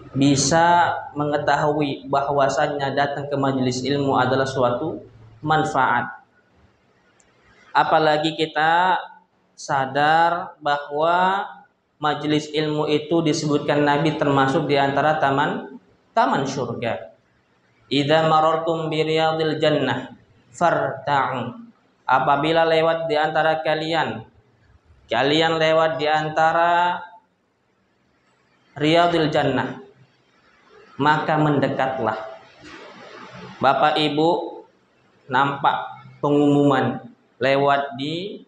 bisa mengetahui bahwasannya datang ke majelis ilmu adalah suatu manfaat. Apalagi kita sadar bahwa majelis ilmu itu disebutkan Nabi termasuk di antara taman surga. Idza marartum bi riyadil jannah farta'u. Apabila lewat di antara kalian lewat di antara riyadil jannah, maka mendekatlah. Bapak Ibu nampak pengumuman lewat di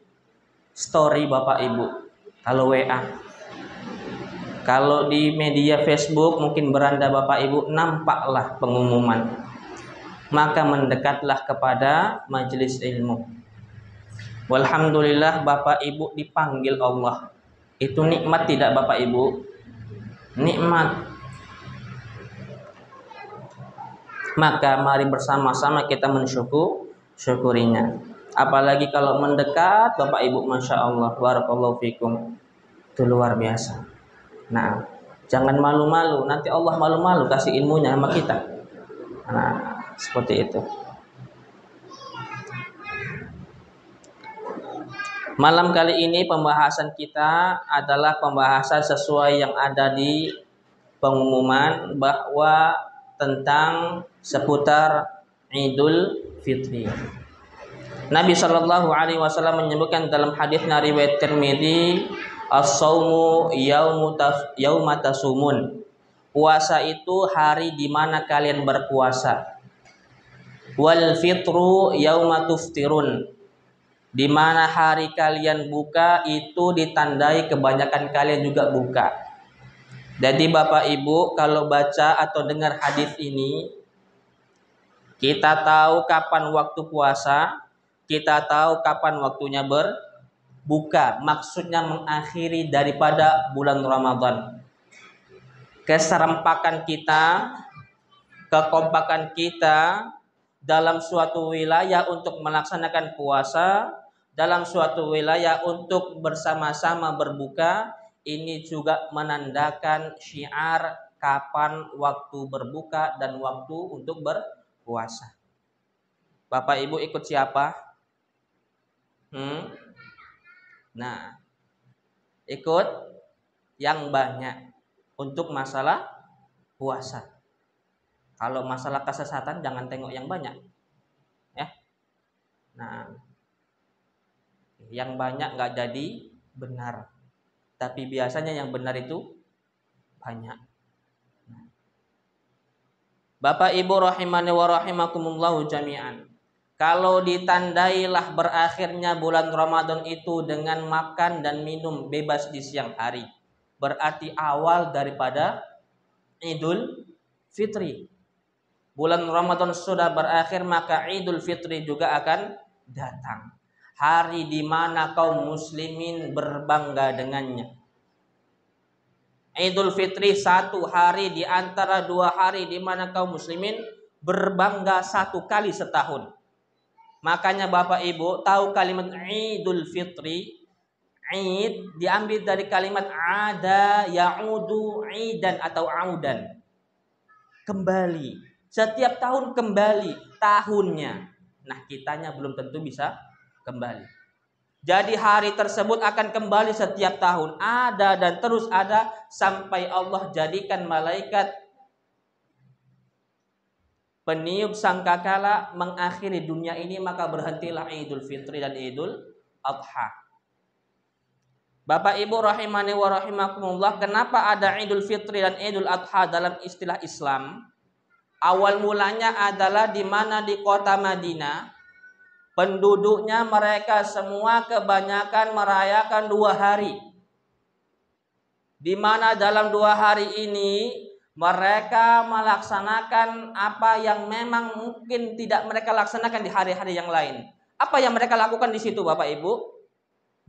story Bapak Ibu, kalau WA, kalau di media Facebook mungkin beranda Bapak Ibu nampaklah pengumuman. Maka mendekatlah kepada majelis ilmu. Walhamdulillah Bapak Ibu dipanggil Allah. Itu nikmat tidak Bapak Ibu? Nikmat. Maka mari bersama-sama kita mensyukurinya. Apalagi kalau mendekat Bapak Ibu, Masya Allah, barakallahu fikum. Itu luar biasa. Nah, jangan malu-malu, nanti Allah malu-malu kasih ilmunya sama kita. Nah, seperti itu. Malam kali ini pembahasan kita adalah pembahasan sesuai yang ada di pengumuman bahwa tentang seputar Idul Fitri. Nabi Shallallahu Alaihi Wasallam menyebutkan dalam hadis riwayat Tirmidzi, as-saumu yauma tasumun. Puasa itu hari di mana kalian berpuasa. Wal fitru yauma tuftirun. Di mana hari kalian buka itu ditandai kebanyakan kalian juga buka. Jadi Bapak Ibu kalau baca atau dengar hadis ini, kita tahu kapan waktu puasa, kita tahu kapan waktunya berbuka. Maksudnya mengakhiri daripada bulan Ramadan. Keserempakan kita, kekompakan kita dalam suatu wilayah untuk melaksanakan puasa, dalam suatu wilayah untuk bersama-sama berbuka, ini juga menandakan syiar kapan waktu berbuka dan waktu untuk berpuasa. Bapak Ibu ikut siapa? Nah, ikut yang banyak untuk masalah puasa. Kalau masalah kesesatan jangan tengok yang banyak, ya. Nah, yang banyak nggak jadi benar, tapi biasanya yang benar itu banyak. Bapak Ibu rahimani wa rahimakumullahu jami'an. Kalau ditandailah berakhirnya bulan Ramadan itu dengan makan dan minum bebas di siang hari, berarti awal daripada Idul Fitri. Bulan Ramadan sudah berakhir, maka Idul Fitri juga akan datang. Hari di mana kaum muslimin berbangga dengannya. Idul Fitri satu hari di antara 2 hari di mana kaum muslimin berbangga satu kali setahun. Makanya Bapak Ibu tahu kalimat Idul Fitri, Id diambil dari kalimat ada ya'udu idan atau audan. Kembali. Setiap tahun kembali tahunnya. Nah, kitanya belum tentu bisa kembali. Jadi hari tersebut akan kembali setiap tahun, ada dan terus ada sampai Allah jadikan malaikat peniup sangkakala mengakhiri dunia ini, maka berhentilah Idul Fitri dan Idul Adha. Bapak Ibu rahimani wa rahimakumullah, kenapa ada Idul Fitri dan Idul Adha dalam istilah Islam? Awal mulanya adalah di mana di kota Madinah. Penduduknya mereka semua kebanyakan merayakan 2 hari. Di mana dalam 2 hari ini mereka melaksanakan apa yang memang mungkin tidak mereka laksanakan di hari-hari yang lain. Apa yang mereka lakukan di situ Bapak Ibu?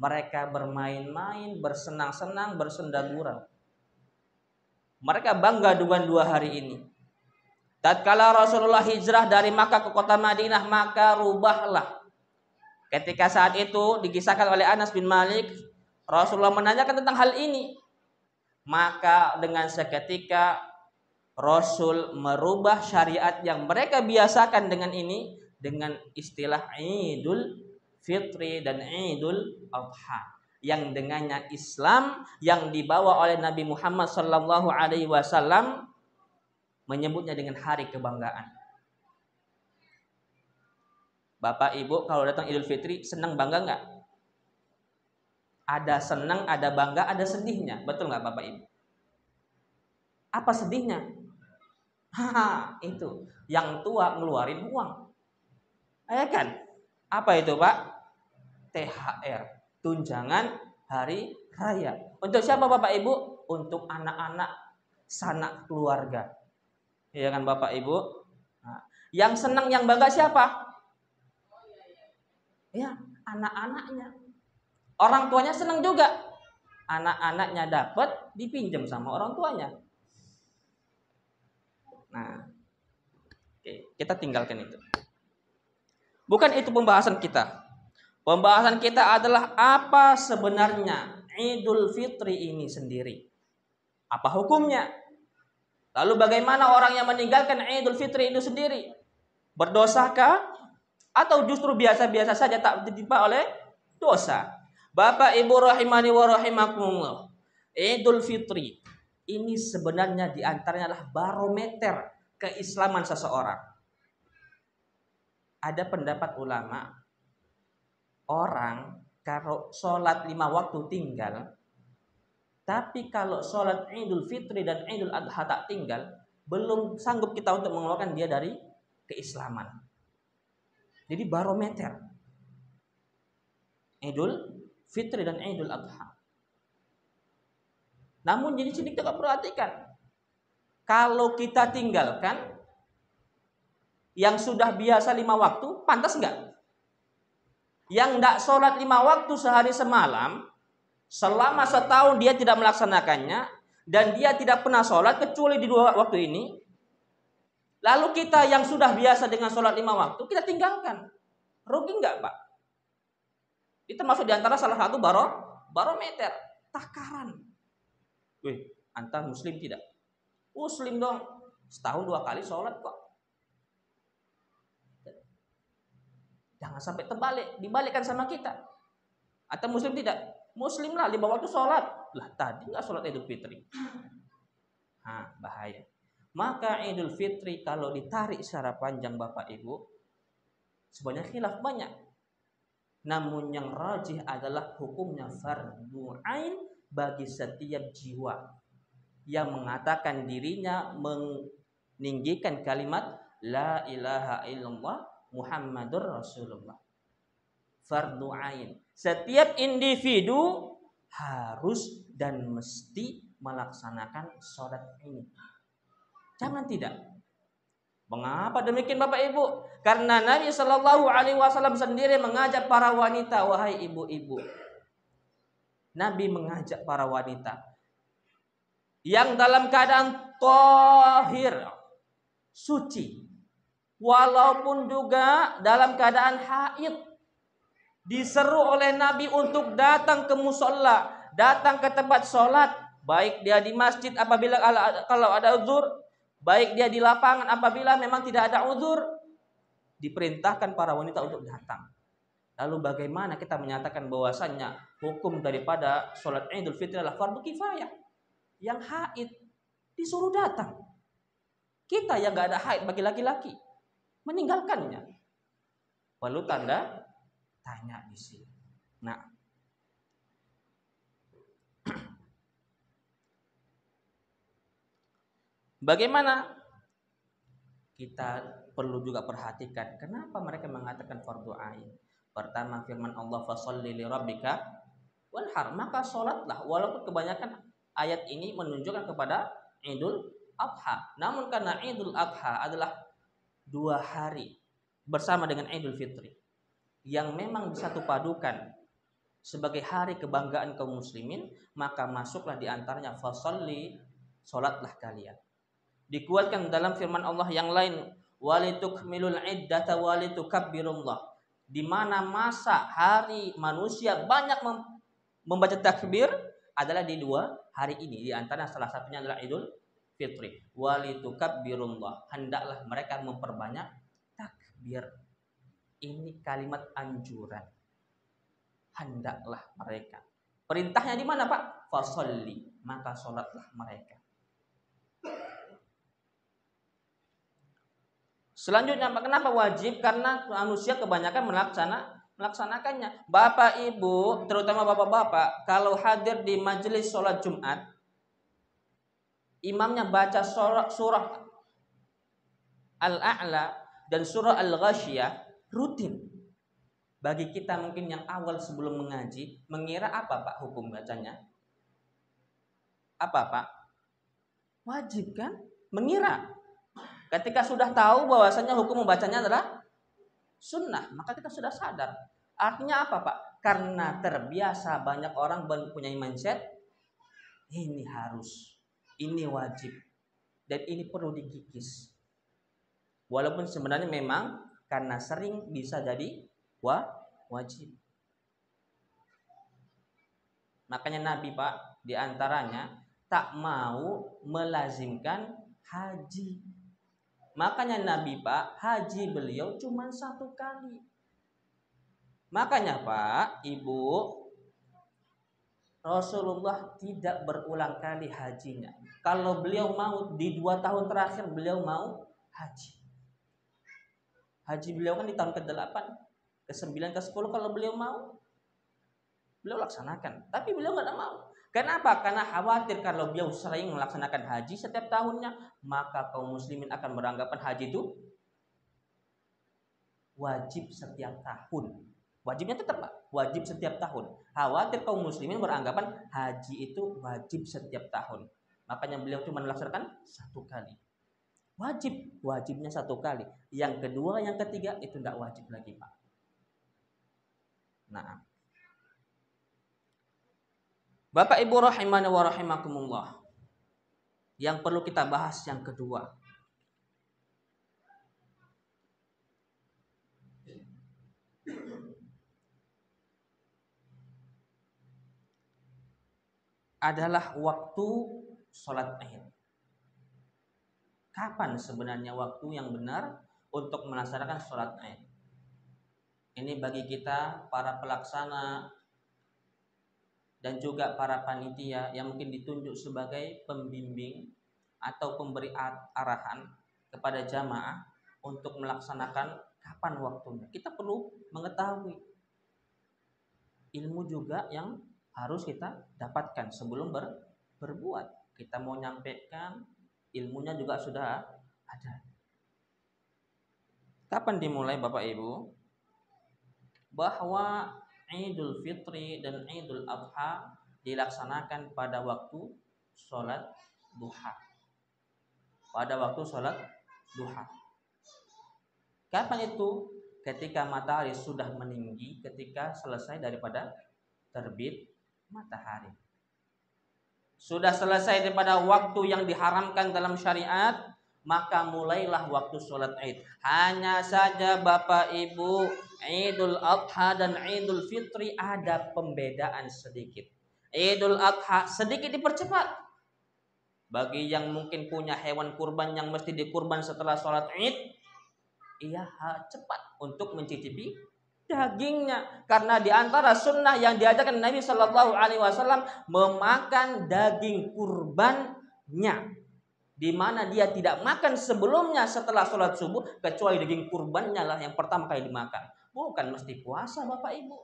Mereka bermain-main, bersenang-senang, bersenda-gurau. Mereka bangga dengan 2 hari ini. Tatkala Rasulullah hijrah dari Makkah ke kota Madinah, maka rubahlah. Ketika saat itu dikisahkan oleh Anas bin Malik, Rasulullah menanyakan tentang hal ini. Maka dengan seketika Rasul merubah syariat yang mereka biasakan dengan ini dengan istilah Idul Fitri dan Idul Adha, yang dengannya Islam yang dibawa oleh Nabi Muhammad sallallahu alaihi wasallam menyebutnya dengan hari kebanggaan. Bapak Ibu kalau datang Idul Fitri senang bangga nggak? Ada senang, ada bangga, ada sedihnya. Betul nggak Bapak Ibu? Apa sedihnya? Itu yang tua ngeluarin uang. Ya kan? Apa itu Pak? THR, tunjangan hari raya. Untuk siapa Bapak Ibu? Untuk anak-anak sanak keluarga. Iya kan Bapak Ibu? Nah, yang senang, yang bangga siapa? Ya, anak-anaknya. Orang tuanya senang juga. Anak-anaknya dapat dipinjam sama orang tuanya. Nah, oke, kita tinggalkan itu. Bukan itu pembahasan kita. Pembahasan kita adalah apa sebenarnya Idul Fitri ini sendiri. Apa hukumnya? Lalu bagaimana orang yang meninggalkan Idul Fitri itu sendiri? Berdosakah? Atau justru biasa-biasa saja tak ditimpa oleh dosa? Bapak Ibu rahimani wa rahimakumullah. Idul Fitri ini sebenarnya diantaranya adalah barometer keislaman seseorang. Ada pendapat ulama, orang kalau sholat 5 waktu tinggal, tapi kalau sholat Idul Fitri dan Idul Adha tak tinggal, belum sanggup kita untuk mengeluarkan dia dari keislaman. Jadi barometer Idul Fitri dan Idul Adha. Namun jadi sini kita perhatikan, kalau kita tinggalkan yang sudah biasa 5 waktu, pantas enggak? Yang enggak sholat 5 waktu sehari semalam, selama setahun dia tidak melaksanakannya, dan dia tidak pernah sholat kecuali di 2 waktu ini. Lalu kita yang sudah biasa dengan sholat 5 waktu, kita tinggalkan. Rugi enggak Pak? Itu masuk di antara salah satu barometer, takaran. Wih, antar muslim tidak? Muslim dong, setahun 2 kali sholat kok. Jangan sampai dibalikkan sama kita. Atau muslim tidak? Muslim lah, 5 waktu sholat. Lah tadi nggak sholat Idul Fitri. Bahaya. Maka Idul Fitri kalau ditarik secara panjang Bapak Ibu, sebenarnya khilaf banyak. Namun yang rajih adalah hukumnya fardhu ain bagi setiap jiwa yang mengatakan dirinya meninggikan kalimat la ilaha illallah Muhammadur Rasulullah. Fardhu ain. Setiap individu harus dan mesti melaksanakan sholat ini. Jangan tidak. Mengapa demikian Bapak Ibu? Karena Nabi Shallallahu Alaihi Wasallam sendiri mengajak para wanita, wahai ibu-ibu. Nabi mengajak para wanita yang dalam keadaan thahir, suci, walaupun juga dalam keadaan haid, diseru oleh Nabi untuk datang ke musola, datang ke tempat sholat, baik dia di masjid apabila kalau ada uzur, baik dia di lapangan apabila memang tidak ada uzur, diperintahkan para wanita untuk datang. Lalu bagaimana kita menyatakan bahwasannya hukum daripada sholat Idul Fitri adalah fardu kifayah? Yang haid disuruh datang. Kita yang gak ada haid bagi laki-laki meninggalkannya. Perlu tanda tanya di sini. Nah, bagaimana? Kita perlu juga perhatikan kenapa mereka mengatakan fardu ain. Pertama firman Allah fasholli li rabbika wanhar, maka sholatlah. Walaupun kebanyakan ayat ini menunjukkan kepada Idul Adha, namun karena Idul Adha adalah 2 hari bersama dengan Idul Fitri yang memang disatu padukan sebagai hari kebanggaan kaum muslimin, maka masuklah di antaranya fasholli, sholatlah kalian. Dikuatkan dalam firman Allah yang lain, walitukmilul iddata walitukabbirullah, di mana masa hari manusia banyak membaca takbir adalah di 2 hari ini. Di antara salah satunya adalah Idul fitri walitukabbirullah, hendaklah mereka memperbanyak takbir. Ini kalimat anjuran. Hendaklah mereka. Perintahnya di mana, Pak? Fasolli, maka sholatlah mereka. Selanjutnya, kenapa wajib? Karena manusia kebanyakan melaksanakannya. Bapak Ibu, terutama bapak-bapak, kalau hadir di majelis sholat Jumat, imamnya baca surah Al-A'la dan surah Al-Ghasyiyah rutin. Bagi kita mungkin yang awal sebelum mengaji, mengira apa Pak hukum bacanya? Apa Pak? Wajib kan? Mengira. Ketika sudah tahu bahwasanya hukum membacanya adalah sunnah, maka kita sudah sadar. Artinya apa Pak? Karena terbiasa banyak orang mempunyai mindset, ini harus, ini wajib, dan ini perlu dikikis. Walaupun sebenarnya memang karena sering bisa jadi wajib. Makanya Nabi Pak diantaranya tak mau melazimkan haji. Makanya Nabi Pak, haji beliau cuma 1 kali. Makanya Pak, Ibu, Rasulullah tidak berulang kali hajinya. Kalau beliau mau di 2 tahun terakhir beliau mau haji. Haji beliau kan di tahun ke-8, ke-9, ke-10 kalau beliau mau, beliau laksanakan. Tapi beliau nggak mau. Kenapa? Karena khawatir kalau beliau sering melaksanakan haji setiap tahunnya, maka kaum muslimin akan beranggapan haji itu wajib setiap tahun. Wajibnya tetap Pak, wajib setiap tahun. Khawatir kaum muslimin beranggapan haji itu wajib setiap tahun. Makanya beliau cuma melaksanakan 1 kali. Wajibnya 1 kali. Yang kedua, yang ketiga itu tidak wajib lagi Pak. Nah, Bapak Ibu rahimani wa rahimakumullah, yang perlu kita bahas yang kedua adalah waktu sholat Id. Kapan sebenarnya waktu yang benar untuk melaksanakan sholat Id? Ini bagi kita para pelaksana dan juga para panitia yang mungkin ditunjuk sebagai pembimbing atau pemberi arahan kepada jamaah untuk melaksanakan kapan waktunya. Kita perlu mengetahui ilmu juga yang harus kita dapatkan sebelum berbuat. Kita mau nyampaikan, ilmunya juga sudah ada. Kapan dimulai Bapak Ibu? Bahwa Idul Fitri dan Idul Adha dilaksanakan pada waktu sholat duha. Pada waktu sholat duha. Kapan itu? Ketika matahari sudah meninggi, ketika selesai daripada terbit matahari. Sudah selesai daripada waktu yang diharamkan dalam syariat, maka mulailah waktu sholat Id. Hanya saja Bapak Ibu, Idul Adha dan Idul Fitri ada pembedaan sedikit. Idul Adha sedikit dipercepat. Bagi yang mungkin punya hewan kurban yang mesti dikurban setelah sholat Id, ia cepat untuk mencicipi dagingnya. Karena diantara sunnah yang diajarkan Nabi Shallallahu Alaihi Wasallam memakan daging kurbannya, di mana dia tidak makan sebelumnya setelah sholat subuh, kecuali daging kurbannya lah yang pertama kali dimakan. Bukan mesti puasa Bapak Ibu.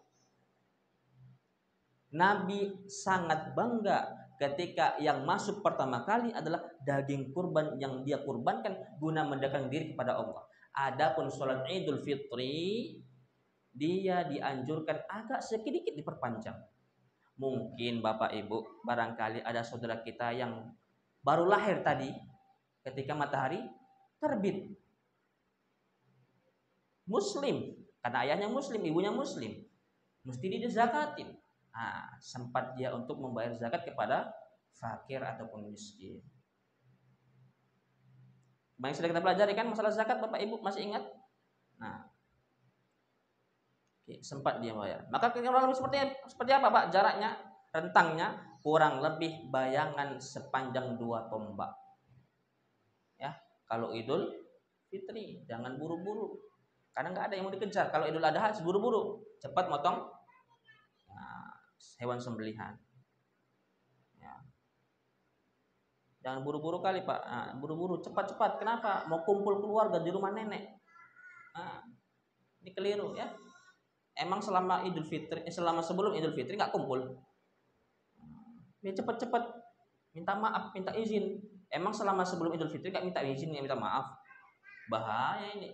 Nabi sangat bangga ketika yang masuk pertama kali adalah daging kurban yang dia kurbankan guna mendekatkan diri kepada Allah. Adapun sholat Idul Fitri, dia dianjurkan agak sedikit diperpanjang. Mungkin Bapak Ibu, barangkali ada saudara kita yang baru lahir tadi ketika matahari terbit. Muslim, karena ayahnya muslim, ibunya muslim, mesti dizakatin. Sempat dia untuk membayar zakat kepada fakir ataupun miskin. Banyak sudah kita pelajari kan masalah zakat, Bapak Ibu masih ingat? Sempat dia bayar. Maka kurang lebih seperti apa Pak? Jaraknya, rentangnya kurang lebih bayangan sepanjang 2 tombak. Kalau Idul Fitri jangan buru-buru, karena nggak ada yang mau dikejar. Kalau Idul Adha buru-buru, cepat motong hewan sembelihan. Ya. Jangan buru-buru kali Pak, buru-buru cepat-cepat. Kenapa? Mau kumpul keluarga di rumah nenek. Ini keliru ya. Emang selama Idul Fitri, selama sebelum Idul Fitri nggak kumpul. Ini cepat-cepat minta maaf, minta izin. Emang selama sebelum Idul Fitri nggak minta izin, nggak minta maaf. Bahaya ini.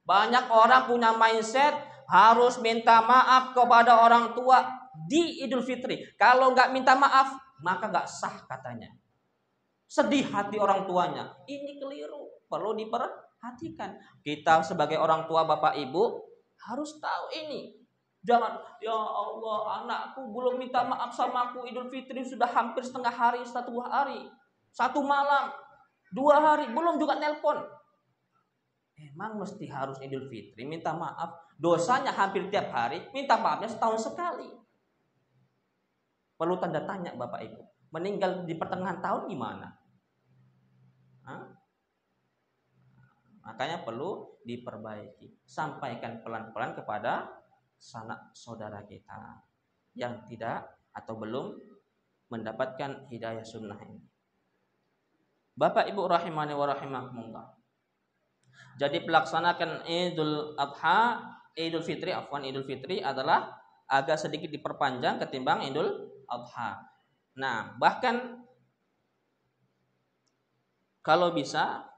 Banyak orang punya mindset harus minta maaf kepada orang tua di Idul Fitri. Kalau nggak minta maaf, maka nggak sah katanya. Sedih hati orang tuanya. Ini keliru, perlu diperhatikan. Kita sebagai orang tua, bapak ibu, harus tahu ini. Jangan, ya Allah, anakku belum minta maaf sama aku. Idul Fitri sudah hampir setengah hari, 1 hari, 1 malam, 2 hari, belum juga nelpon. Emang mesti harus Idul Fitri minta maaf? Dosanya hampir tiap hari, minta maafnya setahun sekali. Perlu tanda tanya bapak ibu. Meninggal di pertengahan tahun gimana? Makanya perlu diperbaiki. Sampaikan pelan-pelan kepada sanak saudara kita yang tidak atau belum mendapatkan hidayah sunnah ini. Bapak ibu rahimani wa rahimakumullah. Jadi pelaksanakan Idul Adha, Idul Fitri adalah agak sedikit diperpanjang ketimbang Idul Adha. Nah, bahkan kalau bisa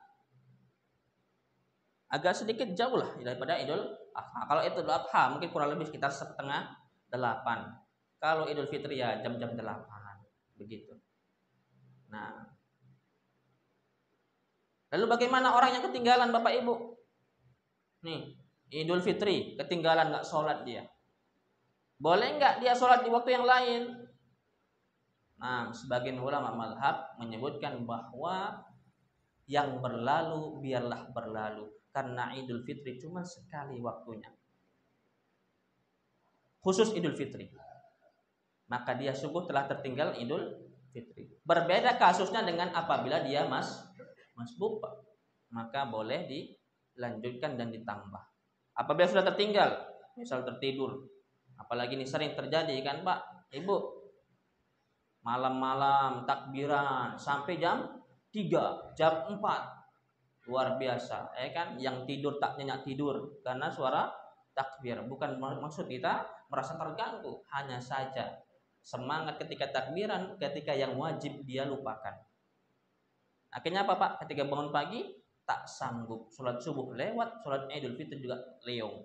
agak sedikit jauh lah daripada Idul Adha. Kalau Idul Adha mungkin kurang lebih sekitar 7:30. Kalau Idul Fitri ya jam-jam 8. Begitu. Nah, lalu bagaimana orang yang ketinggalan Bapak Ibu? Nih, Idul Fitri ketinggalan nggak sholat dia. Boleh nggak dia sholat di waktu yang lain? Nah, sebagian ulama mazhab menyebutkan bahwa yang berlalu biarlah berlalu, karena Idul Fitri cuma sekali waktunya. Khusus Idul Fitri. Maka dia sungguh telah tertinggal Idul Fitri. Berbeda kasusnya dengan apabila dia masbuk, maka boleh dilanjutkan dan ditambah. Apabila sudah tertinggal, misal tertidur, apalagi ini sering terjadi kan Pak, Ibu, malam-malam takbiran sampai jam 3, jam 4, luar biasa, ya kan? Yang tidur tak nyenyak tidur karena suara takbir. Bukan maksud kita merasa terganggu, hanya saja semangat ketika takbiran, ketika yang wajib dia lupakan. Akhirnya apa Pak? Ketika bangun pagi tak sanggup, sholat subuh lewat, sholat Idul Fitri juga leong.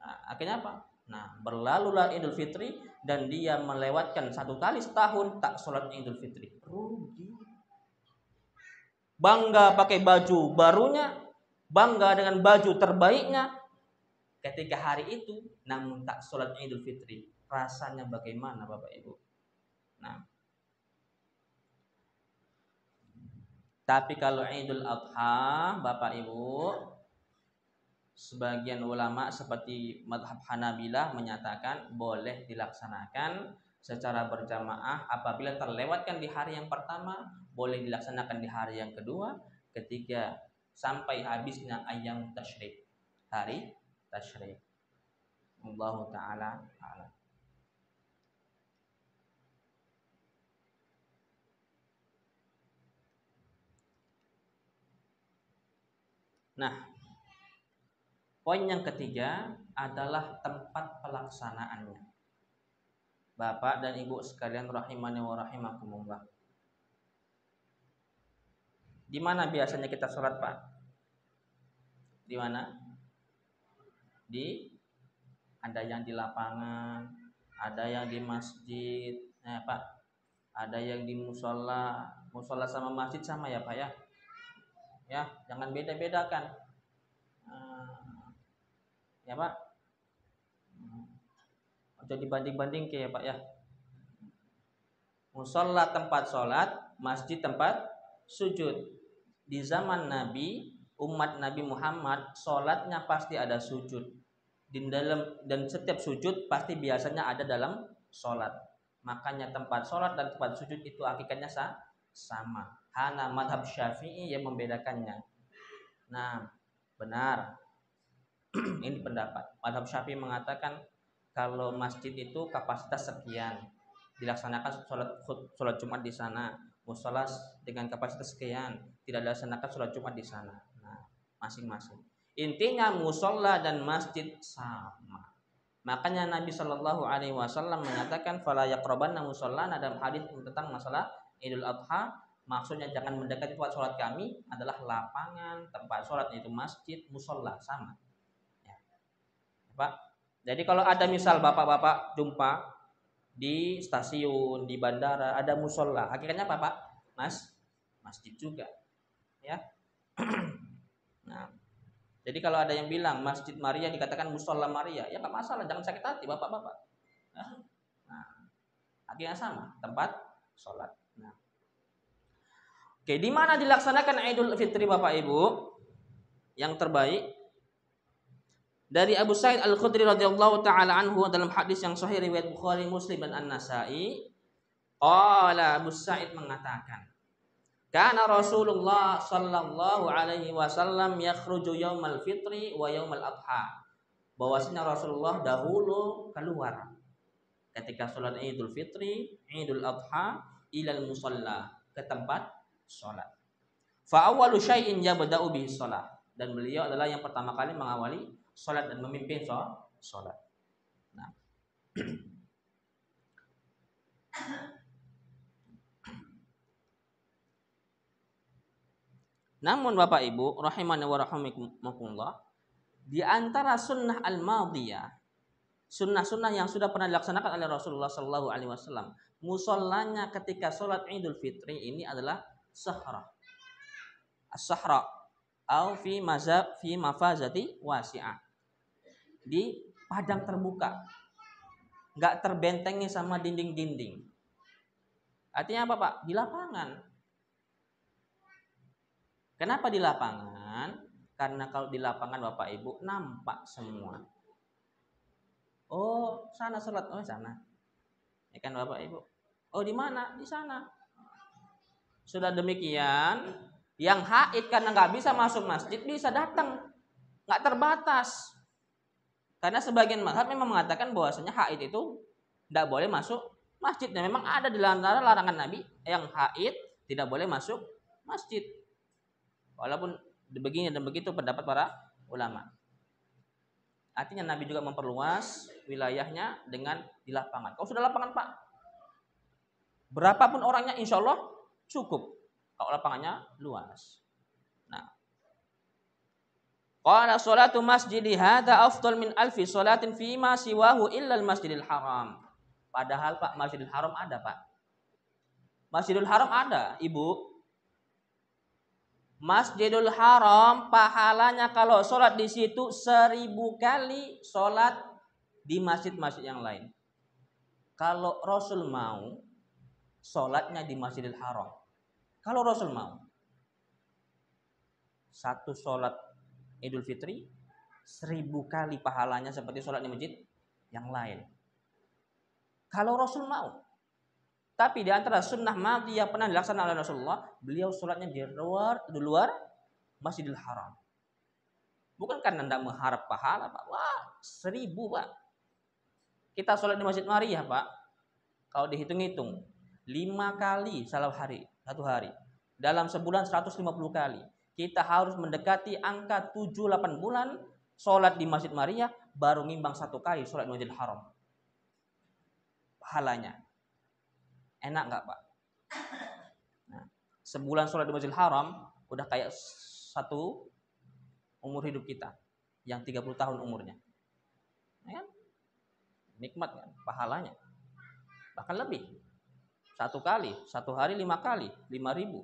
Nah, akhirnya apa? Nah, berlalulah Idul Fitri dan dia melewatkan 1 kali setahun tak sholat Idul Fitri. Rugi. Bangga pakai baju barunya, bangga dengan baju terbaiknya, ketika hari itu namun tak sholat Idul Fitri. Rasanya bagaimana Bapak Ibu? Nah, tapi kalau Idul Adha, Bapak Ibu, sebagian ulama seperti mazhab Hanabilah menyatakan boleh dilaksanakan secara berjamaah apabila terlewatkan di hari yang pertama, boleh dilaksanakan di hari yang kedua, ketiga, sampai habisnya ayyam tasyrik, hari tasyrik. Allahu ta'ala a'lam. Nah, poin yang ketiga adalah tempat pelaksanaannya. Bapak dan Ibu sekalian rahimani wa rahimakumullah. Di mana biasanya kita sholat, Pak? Di mana? Ada yang di lapangan, ada yang di masjid, Pak. Ada yang di musola. Musola sama masjid sama ya, Pak ya? Ya, jangan beda-bedakan. Ya, Pak. Atau dibanding-banding ya Pak ya. Musola tempat sholat, masjid tempat sujud. Di zaman Nabi, umat Nabi Muhammad sholatnya pasti ada sujud. Dan setiap sujud pasti biasanya ada dalam sholat. Makanya tempat sholat dan tempat sujud itu hakikatnya sama. Hanya madhab Syafi'i yang membedakannya. Nah, benar. Ini pendapat. Madhab Syafi'i mengatakan kalau masjid itu kapasitas sekian, dilaksanakan sholat Jumat di sana. Musola dengan kapasitas sekian, tidak dilaksanakan sholat Jumat di sana. Nah, masing-masing. Intinya musola dan masjid sama. Makanya Nabi Shallallahu Alaihi Wasallam menyatakan fala yaqrabanna musallana dalam hadis tentang masalah Idul Adha. Maksudnya jangan mendekati tempat sholat kami adalah lapangan tempat sholat, yaitu masjid, musola sama. Ya. Pak. Jadi kalau ada misal bapak-bapak jumpa di stasiun, di bandara ada musola, hakikatnya apa Pak? Masjid juga. Ya. Nah. Jadi kalau ada yang bilang Masjid Maria dikatakan musola Maria, ya nggak masalah, jangan sakit hati bapak-bapak. Nah, akhirnya sama, tempat sholat. Nah. Oke, di mana dilaksanakan Idul Fitri Bapak Ibu? Yang terbaik dari Abu Sa'id Al-Khudri radhiyallahu taala anhu dalam hadis yang sahih riwayat Bukhari, Muslim dan An-Nasa'i, qala Abu Sa'id mengatakan, kana Rasulullah sallallahu alaihi wasallam yakhruju yaumal fitri wa yaumal adha. Bahwasanya Rasulullah dahulu keluar ketika sholat Idul Fitri, Idul Adha ilal musalla, ke tempat sholat. Fa awwalu syai'in yabda'u bihi shalah, dan beliau adalah yang pertama kali mengawali sholat dan memimpin sholat. Nah. Namun Bapak Ibu rahimani wa rahimakumullah, di antara sunnah al-madiyah, sunnah-sunnah yang sudah pernah dilaksanakan oleh Rasulullah sallallahu alaihi wasallam, musallanya ketika sholat Idul Fitri ini adalah sahra. As-sahra atau fi mafazati wasi'ah. Di padang terbuka. Enggak terbentengi sama dinding-dinding. Artinya apa, Pak? Di lapangan. Kenapa di lapangan? Karena kalau di lapangan Bapak Ibu nampak semua. Oh, sana sholat, oh sana. Ya kan Bapak Ibu? Oh, di mana? Di sana. Sudah demikian, yang haid karena nggak bisa masuk masjid bisa datang, nggak terbatas. Karena sebagian mazhab memang mengatakan bahwasanya haid itu tidak boleh masuk masjid. Dan memang ada di antara larangan Nabi yang haid tidak boleh masuk masjid. Walaupun begini dan begitu pendapat para ulama. Artinya Nabi juga memperluas wilayahnya dengan di lapangan. Kalau sudah lapangan Pak, berapapun orangnya insya Allah cukup. Kalau lapangannya luas. Nah, qala sholatu masjidi hadza afdal min alfi sholatin fima siwahu illa al-masjidil haram. Padahal Pak, Masjidil Haram ada Pak. Masjidil Haram ada Ibu. Masjidil Haram pahalanya kalau sholat di situ 1000 kali sholat di masjid-masjid yang lain. Kalau Rasul mau sholatnya di Masjidil Haram. Kalau Rasul mau satu sholat Idul Fitri 1000 kali pahalanya seperti sholat di masjid yang lain. Kalau Rasul mau. Tapi di antara sunnah madiyah pernah dilaksanakan oleh Rasulullah, beliau sholatnya di luar Masjidil Haram. Bukan karena tidak mengharap pahala Pak. Wah 1000 Pak. Kita sholat di Masjid Maria Pak. Kalau dihitung-hitung 5 kali satu hari. Dalam sebulan 150 kali. Kita harus mendekati angka 7-8 bulan sholat di Masjid Maria, baru ngimbang 1 kali sholat di Masjidil Haram. Pahalanya enak nggak Pak? Nah, sebulan sholat di Masjidil Haram udah kayak satu umur hidup kita yang 30 tahun umurnya. Ya kan? Nikmat kan? Pahalanya bahkan lebih. 1 kali, 1 hari 5 kali, 5.000.